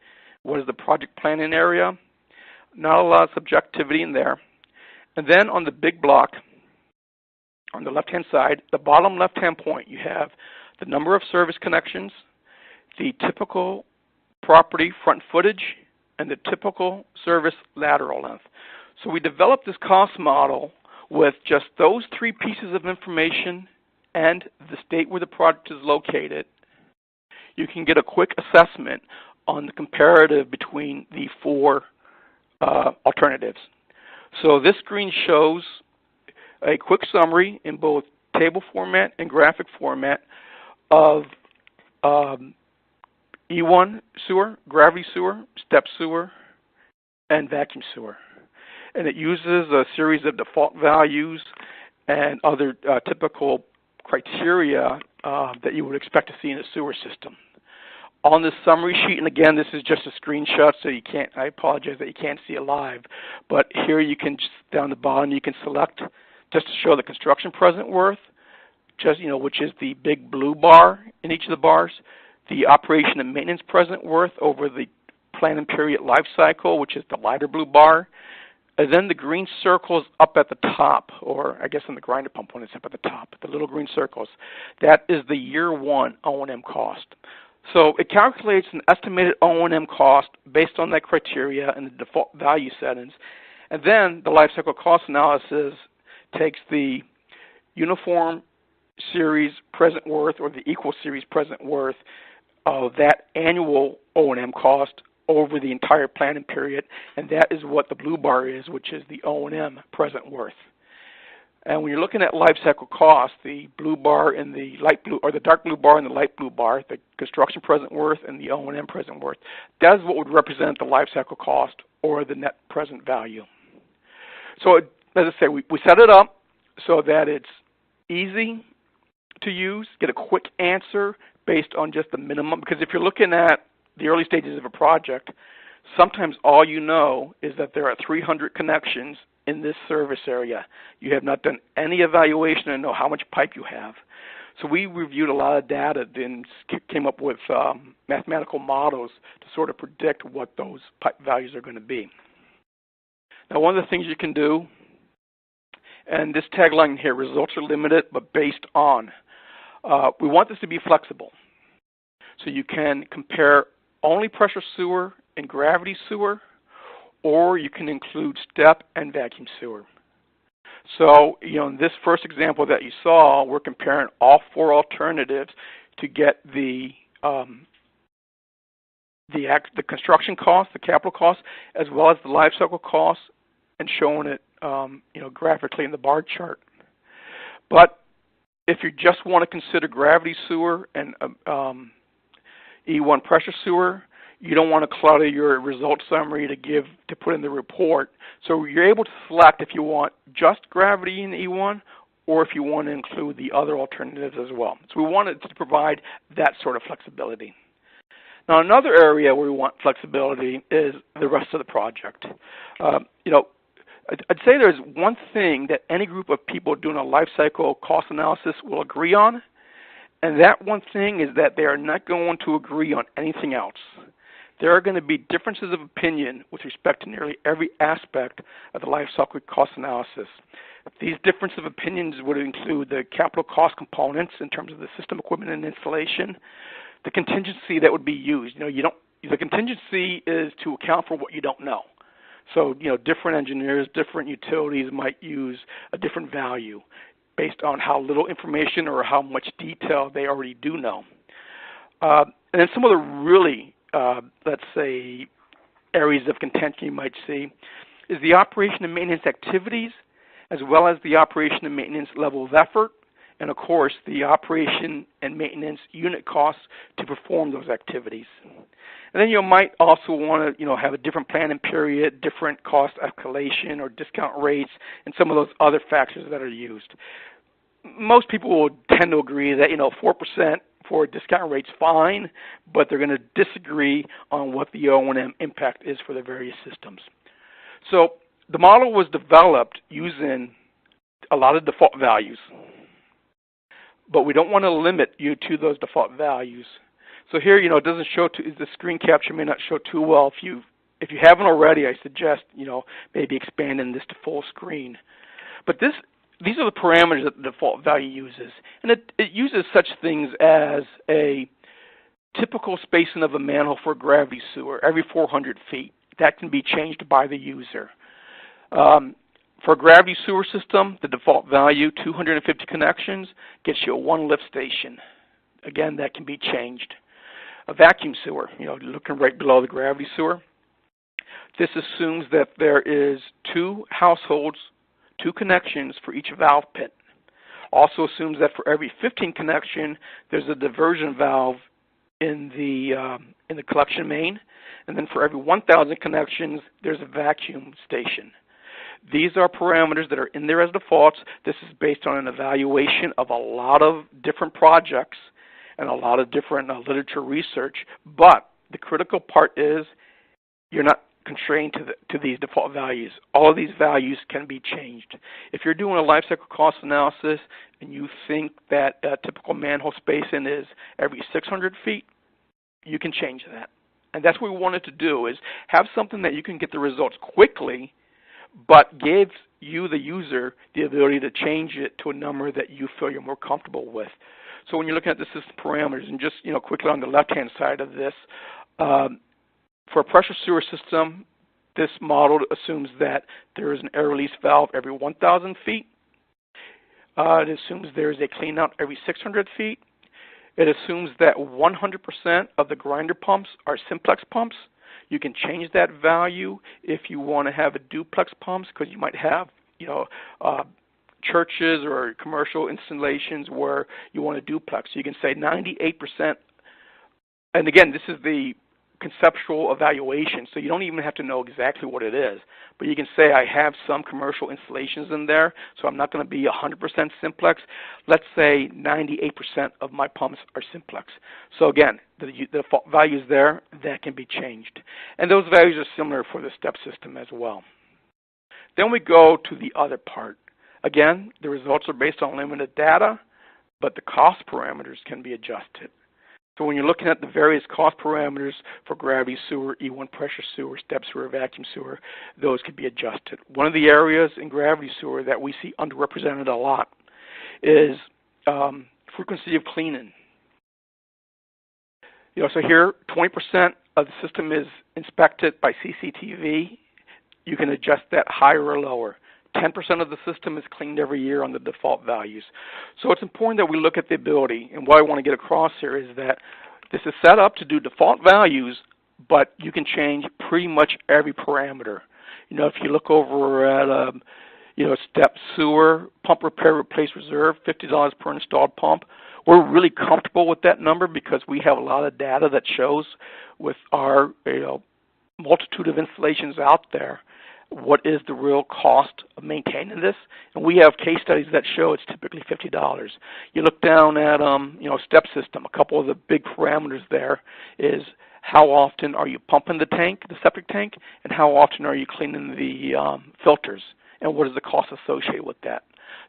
What is the project planning area? Not a lot of subjectivity in there. And then on the big block, on the left-hand side, the bottom left-hand point, you have the number of service connections, the typical property front footage, and the typical service lateral length. So we developed this cost model with just those three pieces of information and the state where the project is located. You can get a quick assessment on the comparative between the four alternatives. So this screen shows a quick summary in both table format and graphic format of E1 sewer, gravity sewer, step sewer, and vacuum sewer. And it uses a series of default values and other typical criteria that you would expect to see in a sewer system. On this summary sheet, and again, this is just a screenshot, so you can't, I apologize that you can't see it live, but here you can, down the bottom, you can select just to show the construction present worth, just, which is the big blue bar in each of the bars, the operation and maintenance present worth over the plan and period life cycle, which is the lighter blue bar, and then the green circles up at the top, or I guess in the grinder pump one, it's up at the top, the little green circles. That is the year one O&M cost. So it calculates an estimated O&M cost based on that criteria and the default value settings. And then the life cycle cost analysis takes the uniform series present worth or the equal series present worth of that annual O&M cost over the entire planning period, and that is what the blue bar is, which is the O&M present worth. And when you're looking at life cycle cost, the blue bar and the light blue, or the dark blue bar and the light blue bar, the construction present worth and the O&M present worth, that is what would represent the life cycle cost or the net present value. So, as I say, we set it up so that it's easy to use, get a quick answer based on just the minimum, because if you're looking at the early stages of a project, sometimes all you know is that there are 300 connections in this service area. You have not done any evaluation to know how much pipe you have. So we reviewed a lot of data and came up with mathematical models to sort of predict what those pipe values are going to be. Now, one of the things you can do, and this tagline here, results are limited but based on, we want this to be flexible. So you can compare only pressure sewer and gravity sewer, or you can include step and vacuum sewer. So, in this first example that you saw, we're comparing all four alternatives to get the construction cost, the capital cost, as well as the life cycle cost, and showing it, graphically in the bar chart. But if you just want to consider gravity sewer and E1 pressure sewer, you don't want to clutter your result summary to put in the report. So you're able to select if you want just gravity in E1 or if you want to include the other alternatives as well. So we wanted to provide that sort of flexibility. Now, another area where we want flexibility is the rest of the project. I'd say there's one thing that any group of people doing a life cycle cost analysis will agree on, and that one thing is that they are not going to agree on anything else. There are going to be differences of opinion with respect to nearly every aspect of the life cycle cost analysis. These differences of opinions would include the capital cost components in terms of the system equipment and installation, the contingency that would be used. The contingency is to account for what you don't know. So, different engineers, different utilities might use a different value based on how little information or how much detail they already do know. And then some of the really, let's say, areas of contention you might see is the operation and maintenance activities, as well as the operation and maintenance level of effort, and of course, the operation and maintenance unit costs to perform those activities. And then you might also want to, have a different planning period, different cost escalation or discount rates, and some of those other factors that are used. Most people will tend to agree that, 4% for a discount rate's fine, but they're going to disagree on what the O&M impact is for the various systems. So the model was developed using a lot of default values, but we don't want to limit you to those default values. So here, it doesn't show the screen capture may not show too well. If you haven't already, I suggest, maybe expanding this to full screen. But these are the parameters that the default value uses. And it uses such things as a typical spacing of a manhole for a gravity sewer every 400 feet. That can be changed by the user. For a gravity sewer system, the default value, 250 connections, gets you a 1 lift station. Again, that can be changed. A vacuum sewer, looking right below the gravity sewer. This assumes that there is 2 households, 2 connections for each valve pit. Also assumes that for every 15 connection, there's a diversion valve in the collection main, and then for every 1,000 connections, there's a vacuum station. These are parameters that are in there as defaults. This is based on an evaluation of a lot of different projects and a lot of different literature research, but the critical part is you're not constrained to these default values. All of these values can be changed. If you're doing a life cycle cost analysis and you think that a typical manhole spacing is every 600 feet, you can change that. And that's what we wanted to do, is have something that you can get the results quickly, but gives you, the user, the ability to change it to a number that you feel you're more comfortable with. So when you're looking at the system parameters, and just quickly on the left-hand side of this, for a pressure sewer system, this model assumes that there is an air release valve every 1,000 feet. It assumes there is a clean out every 600 feet. It assumes that 100% of the grinder pumps are simplex pumps. You can change that value if you want to have a duplex pumps, because you might have, churches or commercial installations where you want a duplex. So you can say 98%, and again, this is the conceptual evaluation, so you don't even have to know exactly what it is, but you can say I have some commercial installations in there, so I'm not going to be 100% simplex. Let's say 98% of my pumps are simplex. So again, the values there, that can be changed. And those values are similar for the step system as well. Then we go to the other part. Again, the results are based on limited data, but the cost parameters can be adjusted. So when you're looking at the various cost parameters for gravity sewer, E1 pressure sewer, step sewer, vacuum sewer, those can be adjusted. One of the areas in gravity sewer that we see underrepresented a lot is frequency of cleaning. So here, 20% of the system is inspected by CCTV. You can adjust that higher or lower. 10% of the system is cleaned every year on the default values. So it's important that we look at the ability, and what I want to get across here is that this is set up to do default values, but you can change pretty much every parameter. If you look over at step sewer, pump repair, replace reserve, $50 per installed pump, we're really comfortable with that number because we have a lot of data that shows with our multitude of installations out there what is the real cost of maintaining this, and we have case studies that show it's typically $50. You look down at step system. A couple of the big parameters there is how often are you pumping the tank, the septic tank, and how often are you cleaning the filters, and what is the cost associated with that.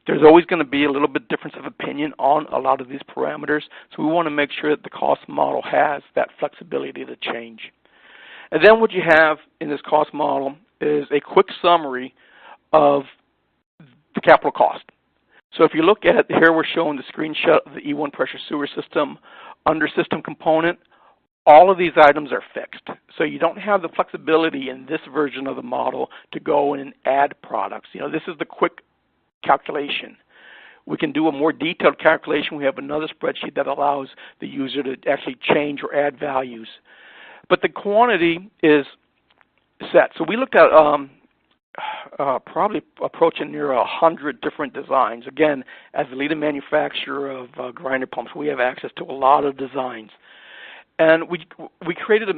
There's always going to be a little bit difference of opinion on a lot of these parameters, so we want to make sure that the cost model has that flexibility to change. And then what you have in this cost model is a quick summary of the capital cost. So if you look at here, we're showing the screenshot of the E1 pressure sewer system. Under system component, all of these items are fixed. So you don't have the flexibility in this version of the model to go in and add products. This is the quick calculation. We can do a more detailed calculation. We have another spreadsheet that allows the user to actually change or add values. But the quantity is set. So we looked at probably approaching near 100 different designs. Again, as the leading manufacturer of grinder pumps, we have access to a lot of designs. And we created a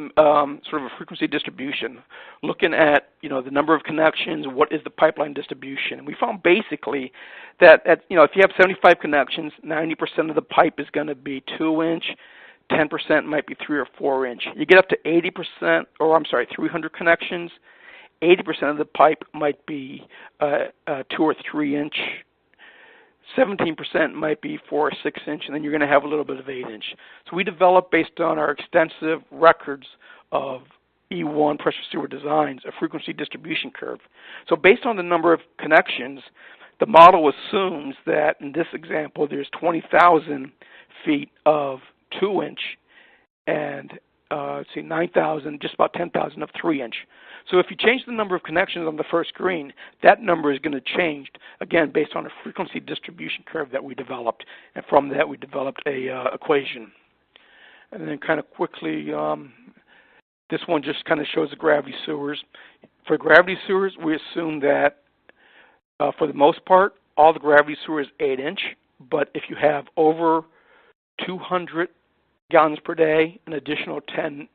sort of a frequency distribution, looking at the number of connections, what is the pipeline distribution. And we found basically that if you have 75 connections, 90% of the pipe is going to be 2-inch, 10% might be 3 or 4 inch. You get up to 300 connections, 80% of the pipe might be 2 or 3 inch, 17% might be 4 or 6 inch, and then you're going to have a little bit of 8 inch. So we developed, based on our extensive records of E1 pressure sewer designs, a frequency distribution curve. So based on the number of connections, the model assumes that in this example there's 20,000 feet of 2-inch and 9,000, just about 10,000 of 3-inch. So if you change the number of connections on the first screen, that number is going to change, again, based on a frequency distribution curve that we developed. And from that, we developed a equation. And then kind of quickly, this one just kind of shows the gravity sewers. For gravity sewers, we assume that, for the most part, all the gravity sewer is 8-inch. but if you have over 200 gallons per day, an additional 10%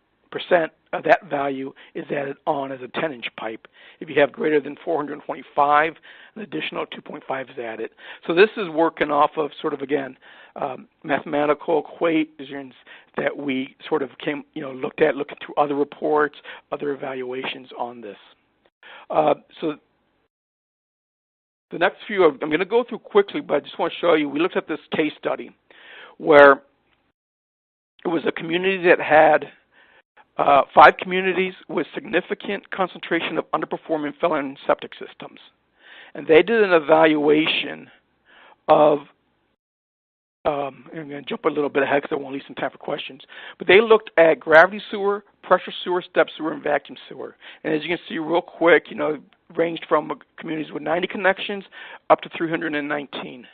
of that value is added on as a 10-inch pipe. If you have greater than 425, an additional 2.5 is added. So this is working off of sort of, again, mathematical equations that we sort of looked through other reports, other evaluations on this. So the next few, I'm going to go through quickly, but I just want to show you, we looked at this case study where it was a community that had 5 communities with significant concentration of underperforming fill-in septic systems. And they did an evaluation of, I'm going to jump a little bit ahead because I want to leave some time for questions, but they looked at gravity sewer, pressure sewer, step sewer, and vacuum sewer. And as you can see real quick, ranged from communities with 90 connections up to 319.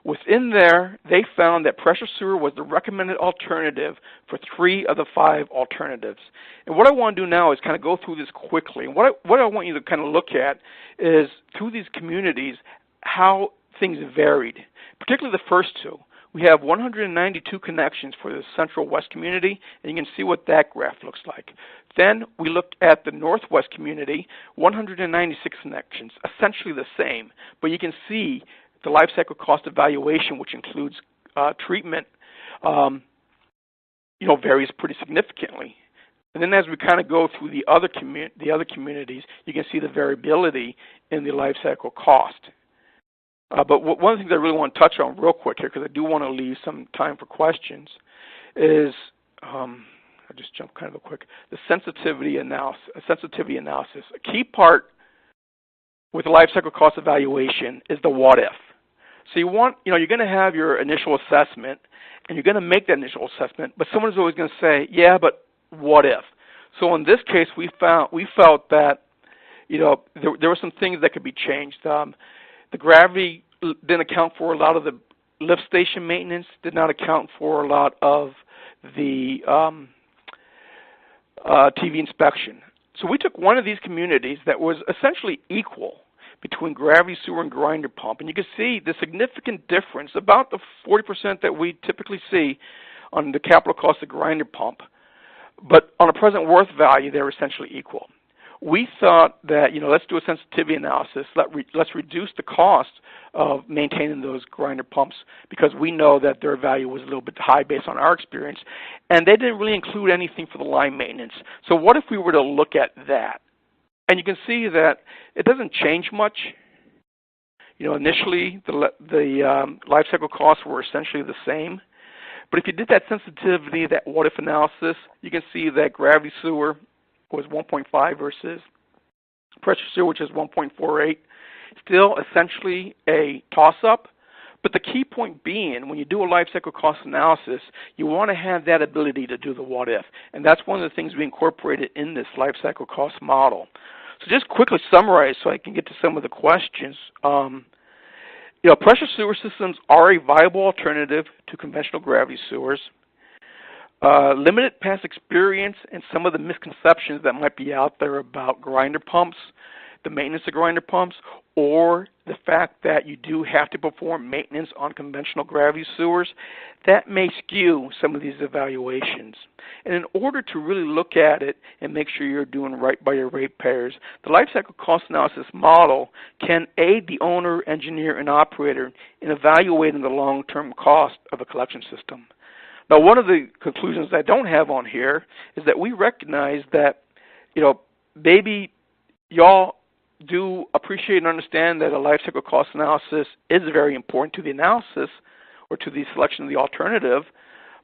Within there, they found that pressure sewer was the recommended alternative for 3 of the 5 alternatives. And what I want to do now is kind of go through this quickly. And what I want you to kind of look at is, through these communities, how things varied, particularly the first 2. We have 192 connections for the Central West community, and you can see what that graph looks like. Then we looked at the Northwest community, 196 connections, essentially the same, but you can see the life cycle cost evaluation, which includes treatment, varies pretty significantly. And then as we kind of go through the other communities, you can see the variability in the life cycle cost. But one of the things I really want to touch on real quick here, because I do want to leave some time for questions, is I'll just jump kind of quick. The sensitivity analysis. A key part with the life cycle cost evaluation is the what if. So you're going to have your initial assessment, and you're going to make that initial assessment, but someone's always going to say, yeah, but what if? So in this case, we felt that, there were some things that could be changed. The gravity didn't account for a lot of the lift station maintenance, did not account for a lot of the TV inspection. So we took one of these communities that was essentially equal between gravity sewer and grinder pump, and you can see the significant difference, about the 40% that we typically see on the capital cost of grinder pump. But on a present worth value, they're essentially equal. We thought that, let's do a sensitivity analysis. Let's reduce the cost of maintaining those grinder pumps, because we know that their value was a little bit high based on our experience. And they didn't really include anything for the line maintenance. So what if we were to look at that? And you can see that it doesn't change much. Initially, the life cycle costs were essentially the same. But if you did that sensitivity, that what if analysis, you can see that gravity sewer was 1.5 versus pressure sewer, which is 1.48. Still essentially a toss-up. But the key point being, when you do a life cycle cost analysis, you want to have that ability to do the what if. And that's one of the things we incorporated in this life cycle cost model. So just quickly summarize so I can get to some of the questions. Pressure sewer systems are a viable alternative to conventional gravity sewers. Limited past experience and some of the misconceptions that might be out there about grinder pumps, the maintenance of grinder pumps, or the fact that you do have to perform maintenance on conventional gravity sewers, that may skew some of these evaluations. And in order to really look at it and make sure you're doing right by your ratepayers, the life cycle cost analysis model can aid the owner, engineer, and operator in evaluating the long-term cost of a collection system. Now, one of the conclusions I don't have on here is that we recognize that, maybe y'all do appreciate and understand that a life cycle cost analysis is very important to the analysis or to the selection of the alternative,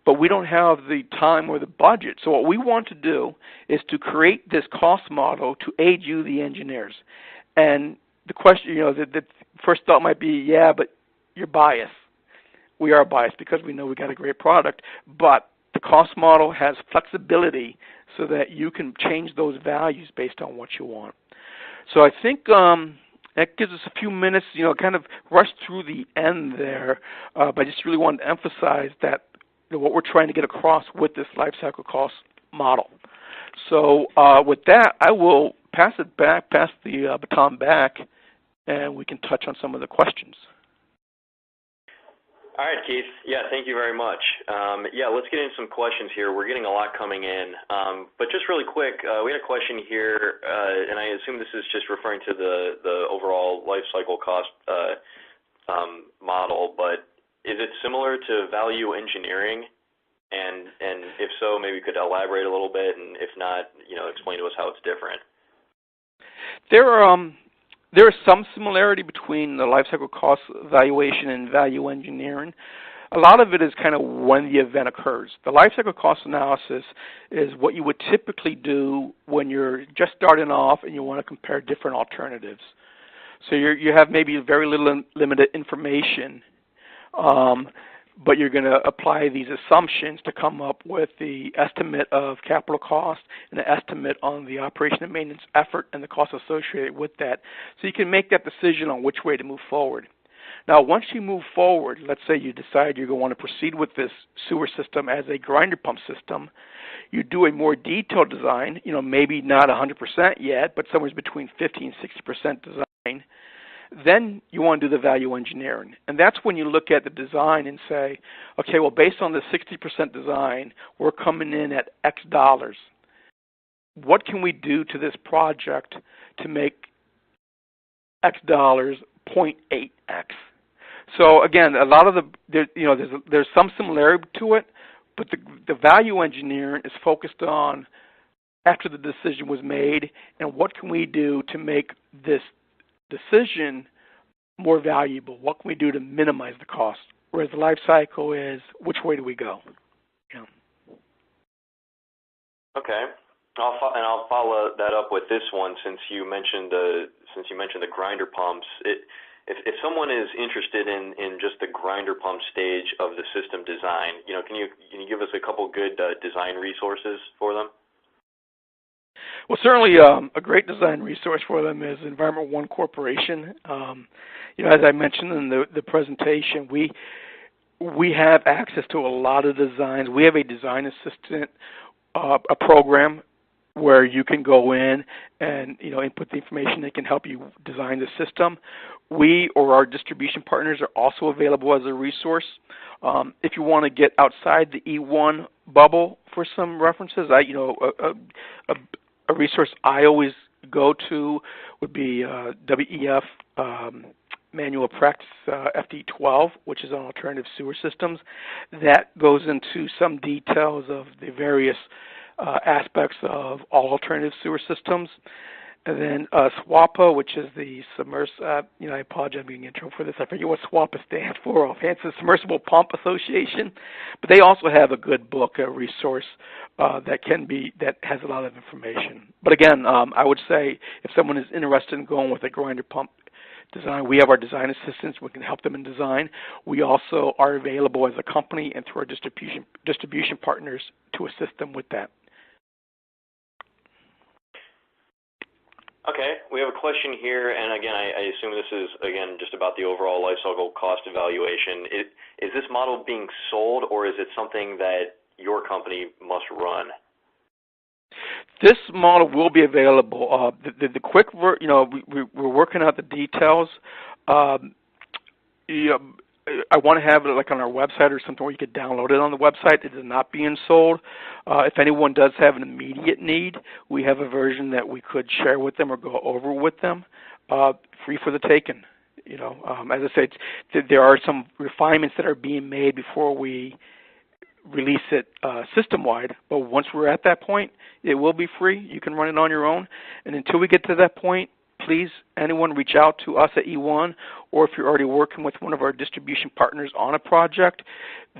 but we don't have the time or the budget. So what we want to do is to create this cost model to aid you, the engineers. And the question, the first thought might be, yeah, but you're biased. We are biased because we know we got a great product, but the cost model has flexibility so that you can change those values based on what you want. So I think that gives us a few minutes, kind of rush through the end there, but I just really wanted to emphasize that what we're trying to get across with this life cycle cost model. So with that, I will pass the baton back, and we can touch on some of the questions. All right, Keith. Yeah, thank you very much. Yeah, let's get into some questions here. We're getting a lot coming in. But just really quick, we had a question here, and I assume this is just referring to the overall life cycle cost model, but is it similar to value engineering? And if so, maybe you could elaborate a little bit, and if not, explain to us how it's different. There is some similarity between the life cycle cost evaluation and value engineering. A lot of it is kind of when the event occurs. The life cycle cost analysis is what you would typically do when you're just starting off and you want to compare different alternatives. So you have maybe very limited information, but you're going to apply these assumptions to come up with the estimate of capital cost and the estimate on the operation and maintenance effort and the cost associated with that. So you can make that decision on which way to move forward. Now, once you move forward, let's say you decide you're going to want to proceed with this sewer system as a grinder pump system, you do a more detailed design, maybe not 100% yet, but somewhere between 50 and 60% design. Then you want to do the value engineering. And that's when you look at the design and say, okay, well, based on the 60% design, we're coming in at X dollars. What can we do to this project to make X dollars 0.8X? So again, a lot of there's some similarity to it, but the value engineering is focused on after the decision was made and what can we do to make this decision more valuable? What can we do to minimize the cost? Whereas the life cycle is which way do we go? Yeah. Okay, I'll follow that up with this one since you mentioned the grinder pumps. If someone is interested in just the grinder pump stage of the system design, can you give us a couple good design resources for them? Well, certainly a great design resource for them is Environment One Corporation. As I mentioned in the presentation, we have access to a lot of designs. We have a design assistant, a program where you can go in and input the information that can help you design the system. We or our distribution partners are also available as a resource. If you want to get outside the E1 bubble for some references, a resource I always go to would be WEF Manual of Practice FD12, which is on alternative sewer systems. That goes into some details of the various aspects of all alternative sewer systems. And then SWAPA, which is the I apologize I'm being intro for this. I forget what SWAPA stands for offhand. It's the Submersible Pump Association. But they also have a good book, a resource that has a lot of information. But again, I would say if someone is interested in going with a grinder pump design, we have our design assistants. We can help them in design. We also are available as a company and through our distribution partners to assist them with that. Okay, we have a question here, and again, I assume this is, again, just about the overall life cycle cost evaluation. Is this model being sold, or is it something that your company must run? This model will be available. The quick, we're working out the details. I want to have it like on our website or something where you could download it on the website. It is not being sold. If anyone does have an immediate need, we have a version that we could share with them or go over with them, free for the taking. As I said, there are some refinements that are being made before we release it system-wide, but once we're at that point, it will be free. You can run it on your own, and until we get to that point, please, anyone reach out to us at E1, or if you're already working with one of our distribution partners on a project,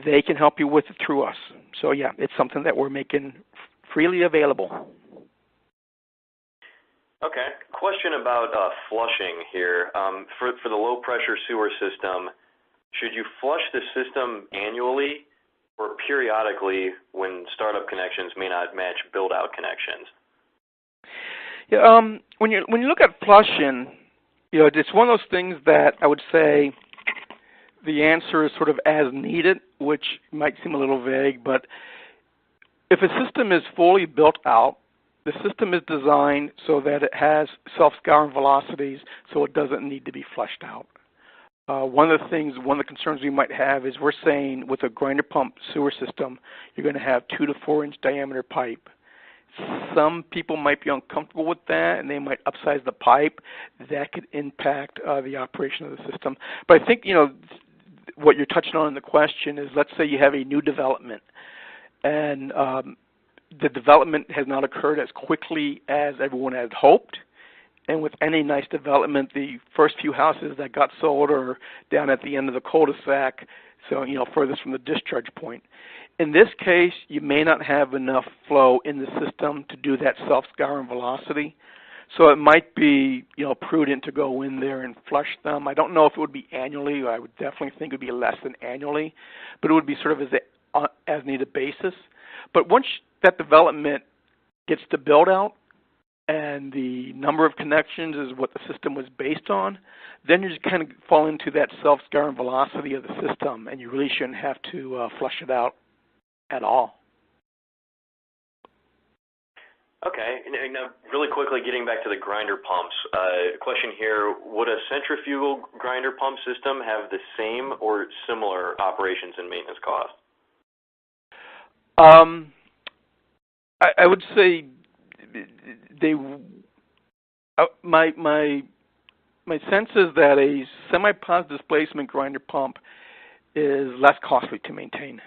they can help you with it through us. So yeah, it's something that we're making freely available. Okay, question about flushing here. For the low-pressure sewer system, should you flush the system annually or periodically when startup connections may not match build-out connections? Yeah, when you look at flushing, it's one of those things that I would say the answer is sort of as needed, which might seem a little vague, but if a system is fully built out, the system is designed so that it has self-scouring velocities, so it doesn't need to be flushed out. one of the concerns we might have is we're saying with a grinder pump sewer system, you're going to have 2 to 4 inch diameter pipe. Some people might be uncomfortable with that, and they might upsize the pipe. That could impact the operation of the system. But I think, what you're touching on in the question is, let's say you have a new development, and the development has not occurred as quickly as everyone had hoped. And with any nice development, the first few houses that got sold are down at the end of the cul-de-sac, so, furthest from the discharge point. In this case, you may not have enough flow in the system to do that self-scouring velocity. So it might be, prudent to go in there and flush them. I don't know if it would be annually. I would definitely think it would be less than annually, but it would be sort of as needed basis. But once that development gets to build out, and the number of connections is what the system was based on, then you just kind of fall into that self-scouring velocity of the system, and you really shouldn't have to flush it out at all. Okay. Now, really quickly, getting back to the grinder pumps, question here, would a centrifugal grinder pump system have the same or similar operations and maintenance costs? I would say my sense is that a semi-positive displacement grinder pump is less costly to maintain.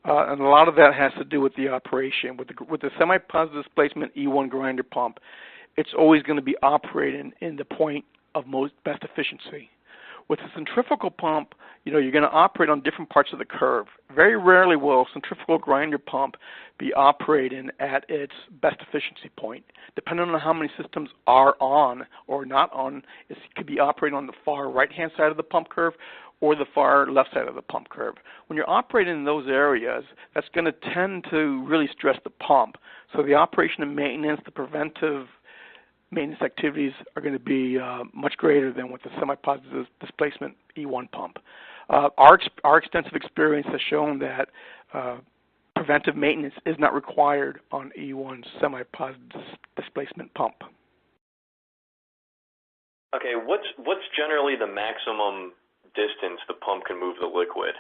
And a lot of that has to do with the operation. With the semi-positive displacement E1 grinder pump, it's always going to be operating in the point of best efficiency. With a centrifugal pump, you're going to operate on different parts of the curve. Very rarely will a centrifugal grinder pump be operating at its best efficiency point. Depending on how many systems are on or not on, it could be operating on the far right-hand side of the pump curve or the far left side of the pump curve. When you're operating in those areas, that's going to tend to really stress the pump. So the operation and maintenance, the preventive maintenance activities are going to be much greater than with the semi-positive displacement E1 pump. Our extensive experience has shown that preventive maintenance is not required on E1 semi-positive displacement pump. Okay, what's generally the maximum distance the pump can move the liquid?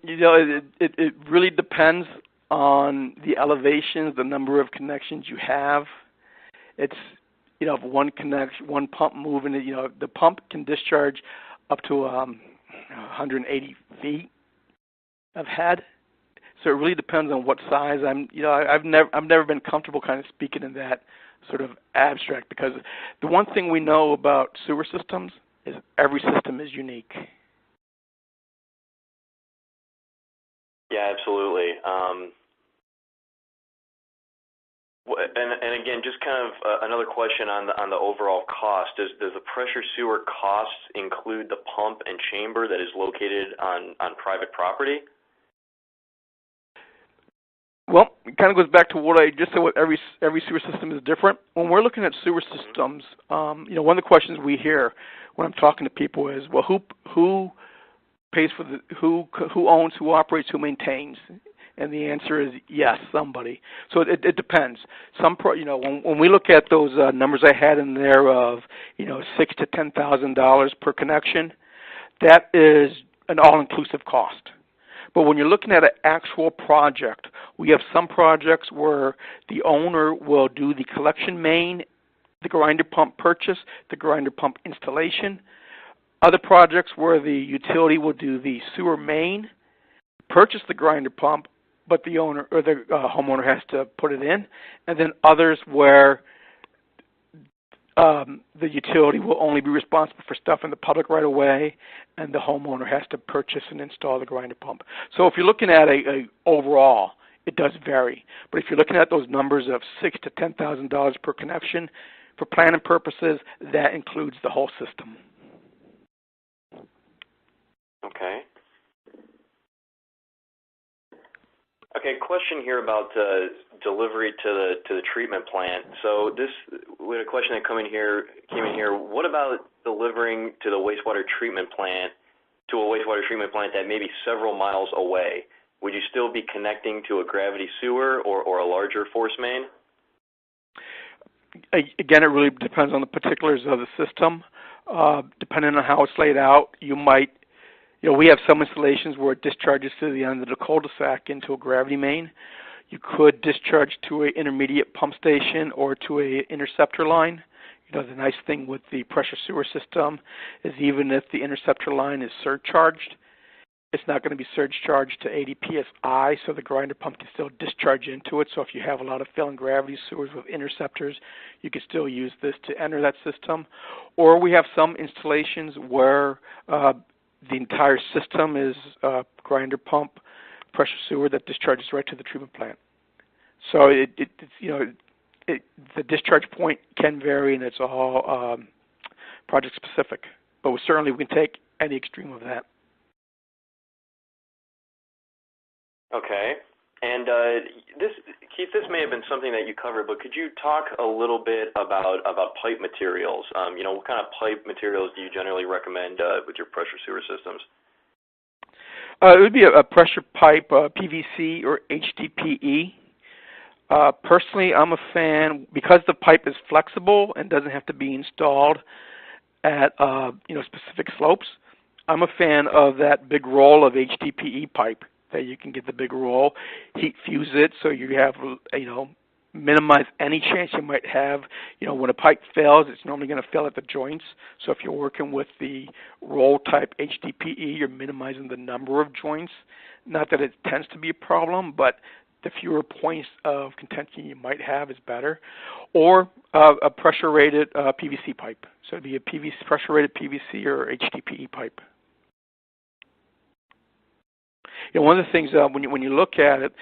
It really depends on the elevations, the number of connections you have. It's, if one pump moving, the pump can discharge up to 180 feet of head. So it really depends on what size. I've never been comfortable kind of speaking in that sort of abstract, because the one thing we know about sewer systems is every system is unique. Yeah, absolutely. And again, just kind of another question on the overall cost. Does the pressure sewer costs include the pump and chamber that is located on private property? Well, it kind of goes back to what I just said. What every sewer system is different. When we're looking at sewer systems, one of the questions we hear when I'm talking to people is, well, who pays for who owns, who operates, who maintains? And the answer is yes, somebody. So it depends. When we look at those numbers I had in there of $6,000 to $10,000 per connection, that is an all-inclusive cost. But when you're looking at an actual project, we have some projects where the owner will do the collection main, the grinder pump purchase, the grinder pump installation. Other projects where the utility will do the sewer main, purchase the grinder pump, but the owner or the homeowner has to put it in. And then others where the utility will only be responsible for stuff in the public right away, and the homeowner has to purchase and install the grinder pump. So if you're looking at a overall, it does vary. But if you're looking at those numbers of $6,000 to $10,000 per connection, for planning purposes, that includes the whole system. Okay. Okay, question here about delivery to the treatment plant. So we had a question that came in here. What about delivering to the wastewater treatment plant, to a wastewater treatment plant that may be several miles away? Would you still be connecting to a gravity sewer or a larger force main? Again, it really depends on the particulars of the system. Depending on how it's laid out, you might, we have some installations where it discharges to the end of the cul-de-sac into a gravity main. You could discharge to an intermediate pump station or to a interceptor line. The nice thing with the pressure sewer system is even if the interceptor line is surcharged, it's not going to be surcharged to 80 psi, so the grinder pump can still discharge into it. So if you have a lot of failing gravity sewers with interceptors, you can still use this to enter that system. Or we have some installations where the entire system is grinder pump pressure sewer that discharges right to the treatment plant. So the discharge point can vary, and it's all project specific. But certainly we can take any extreme of that. Okay. And Keith, this may have been something that you covered, but could you talk a little bit about pipe materials? What kind of pipe materials do you generally recommend with your pressure sewer systems? It would be a pressure pipe, PVC or HDPE. Personally, I'm a fan, because the pipe is flexible and doesn't have to be installed at specific slopes. I'm a fan of that big roll of HDPE pipe that you can get the big roll, heat fuse it, so you have minimize any chance you might have. When a pipe fails, it's normally going to fail at the joints. So if you're working with the roll type HDPE, you're minimizing the number of joints. Not that it tends to be a problem, but the fewer points of contention you might have is better. Or a pressure-rated PVC pipe. So it'd be a pressure-rated PVC or HDPE pipe. One of the things when you look at it,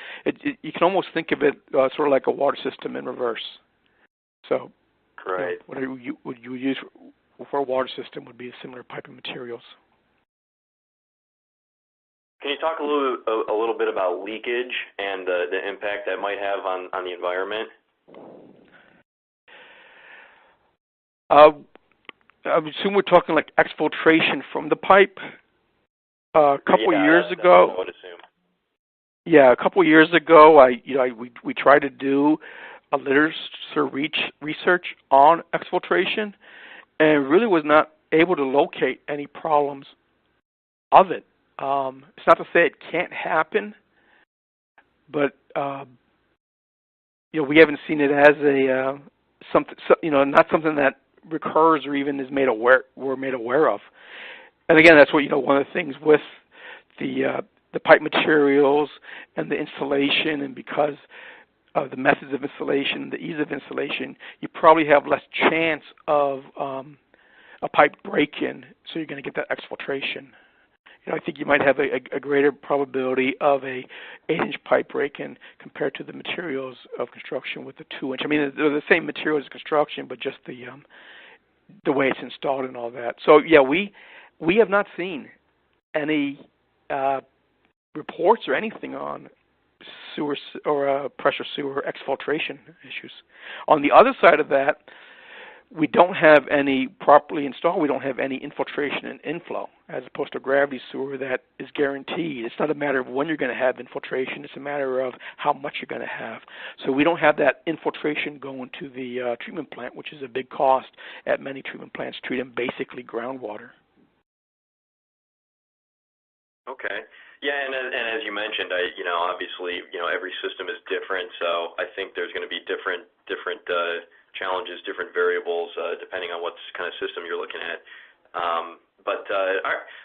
you can almost think of it sort of like a water system in reverse. So, right. What you would use for a water system would be similar piping materials. Can you talk a little bit about leakage and the impact that might have on the environment? I would assume we're talking like exfiltration from the pipe. A couple years ago, I would assume. Yeah, a couple years ago, we tried to do a literature research on exfiltration, and really was not able to locate any problems of it. It's not to say it can't happen, but we haven't seen it as a not something that recurs or even is we're made aware of. And again, that's what one of the things with the pipe materials and the installation, and because of the methods of installation, the ease of installation, you probably have less chance of a pipe break-in, so you're going to get that exfiltration. I think you might have a greater probability of a 8-inch pipe break-in compared to the materials of construction with the 2-inch. I mean, they're the same materials of construction, but just the way it's installed and all that. So yeah, we have not seen any reports or anything on sewer or pressure sewer exfiltration issues. On the other side of that, we don't have any properly installed. We don't have any infiltration and inflow, as opposed to a gravity sewer that is guaranteed. It's not a matter of when you're going to have infiltration. It's a matter of how much you're going to have. So we don't have that infiltration going to the treatment plant, which is a big cost at many treatment plants, treating basically groundwater. Okay. Yeah, and as you mentioned, obviously, every system is different, so I think there's going to be different challenges, different variables, depending on what kind of system you're looking at. All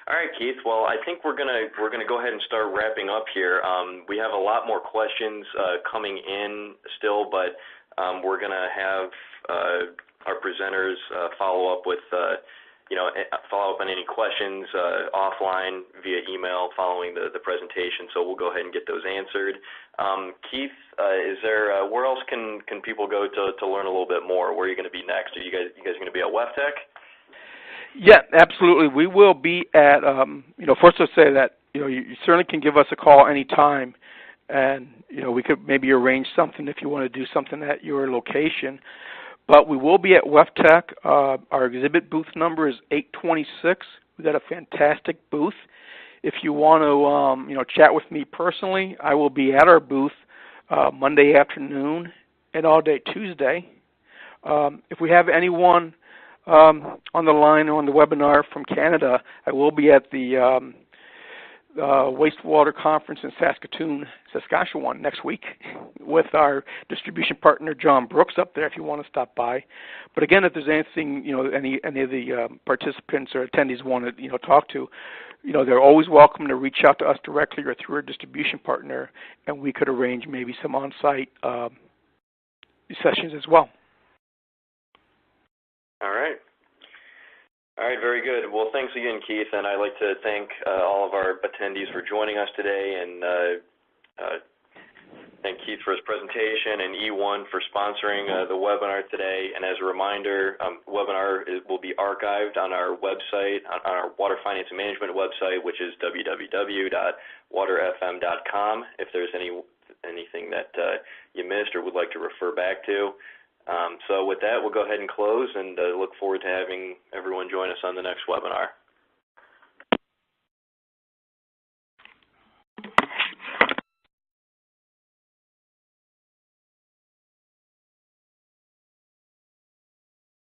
right, Keith. Well, I think we're gonna go ahead and start wrapping up here. We have a lot more questions coming in still, but we're gonna have our presenters follow up with. Follow up on any questions offline via email following the presentation. So we'll go ahead and get those answered. Keith, is there where else can people go to learn a little bit more? Where are you going to be next? Are you guys going to be at WEFTEC? Yeah, absolutely. We will be at. First I'll say that you certainly can give us a call anytime, and we could maybe arrange something if you want to do something at your location. But we will be at WEFTEC. Our exhibit booth number is 826. We've got a fantastic booth. If you want to, chat with me personally, I will be at our booth Monday afternoon and all day Tuesday. If we have anyone on the line or on the webinar from Canada, I will be at the Wastewater Conference in Saskatchewan next week with our distribution partner John Brooks up there if you want to stop by. But again, if there's anything, any of the participants or attendees want to, talk to, they're always welcome to reach out to us directly or through our distribution partner, and we could arrange maybe some on-site sessions as well. All right, very good. Well, thanks again, Keith, and I'd like to thank all of our attendees for joining us today, and thank Keith for his presentation and E1 for sponsoring the webinar today. And as a reminder, webinar will be archived on our website, on our Water Finance and Management website, which is www.waterfm.com, if there's anything that you missed or would like to refer back to. So with that, we'll go ahead and close and look forward to having everyone join us on the next webinar.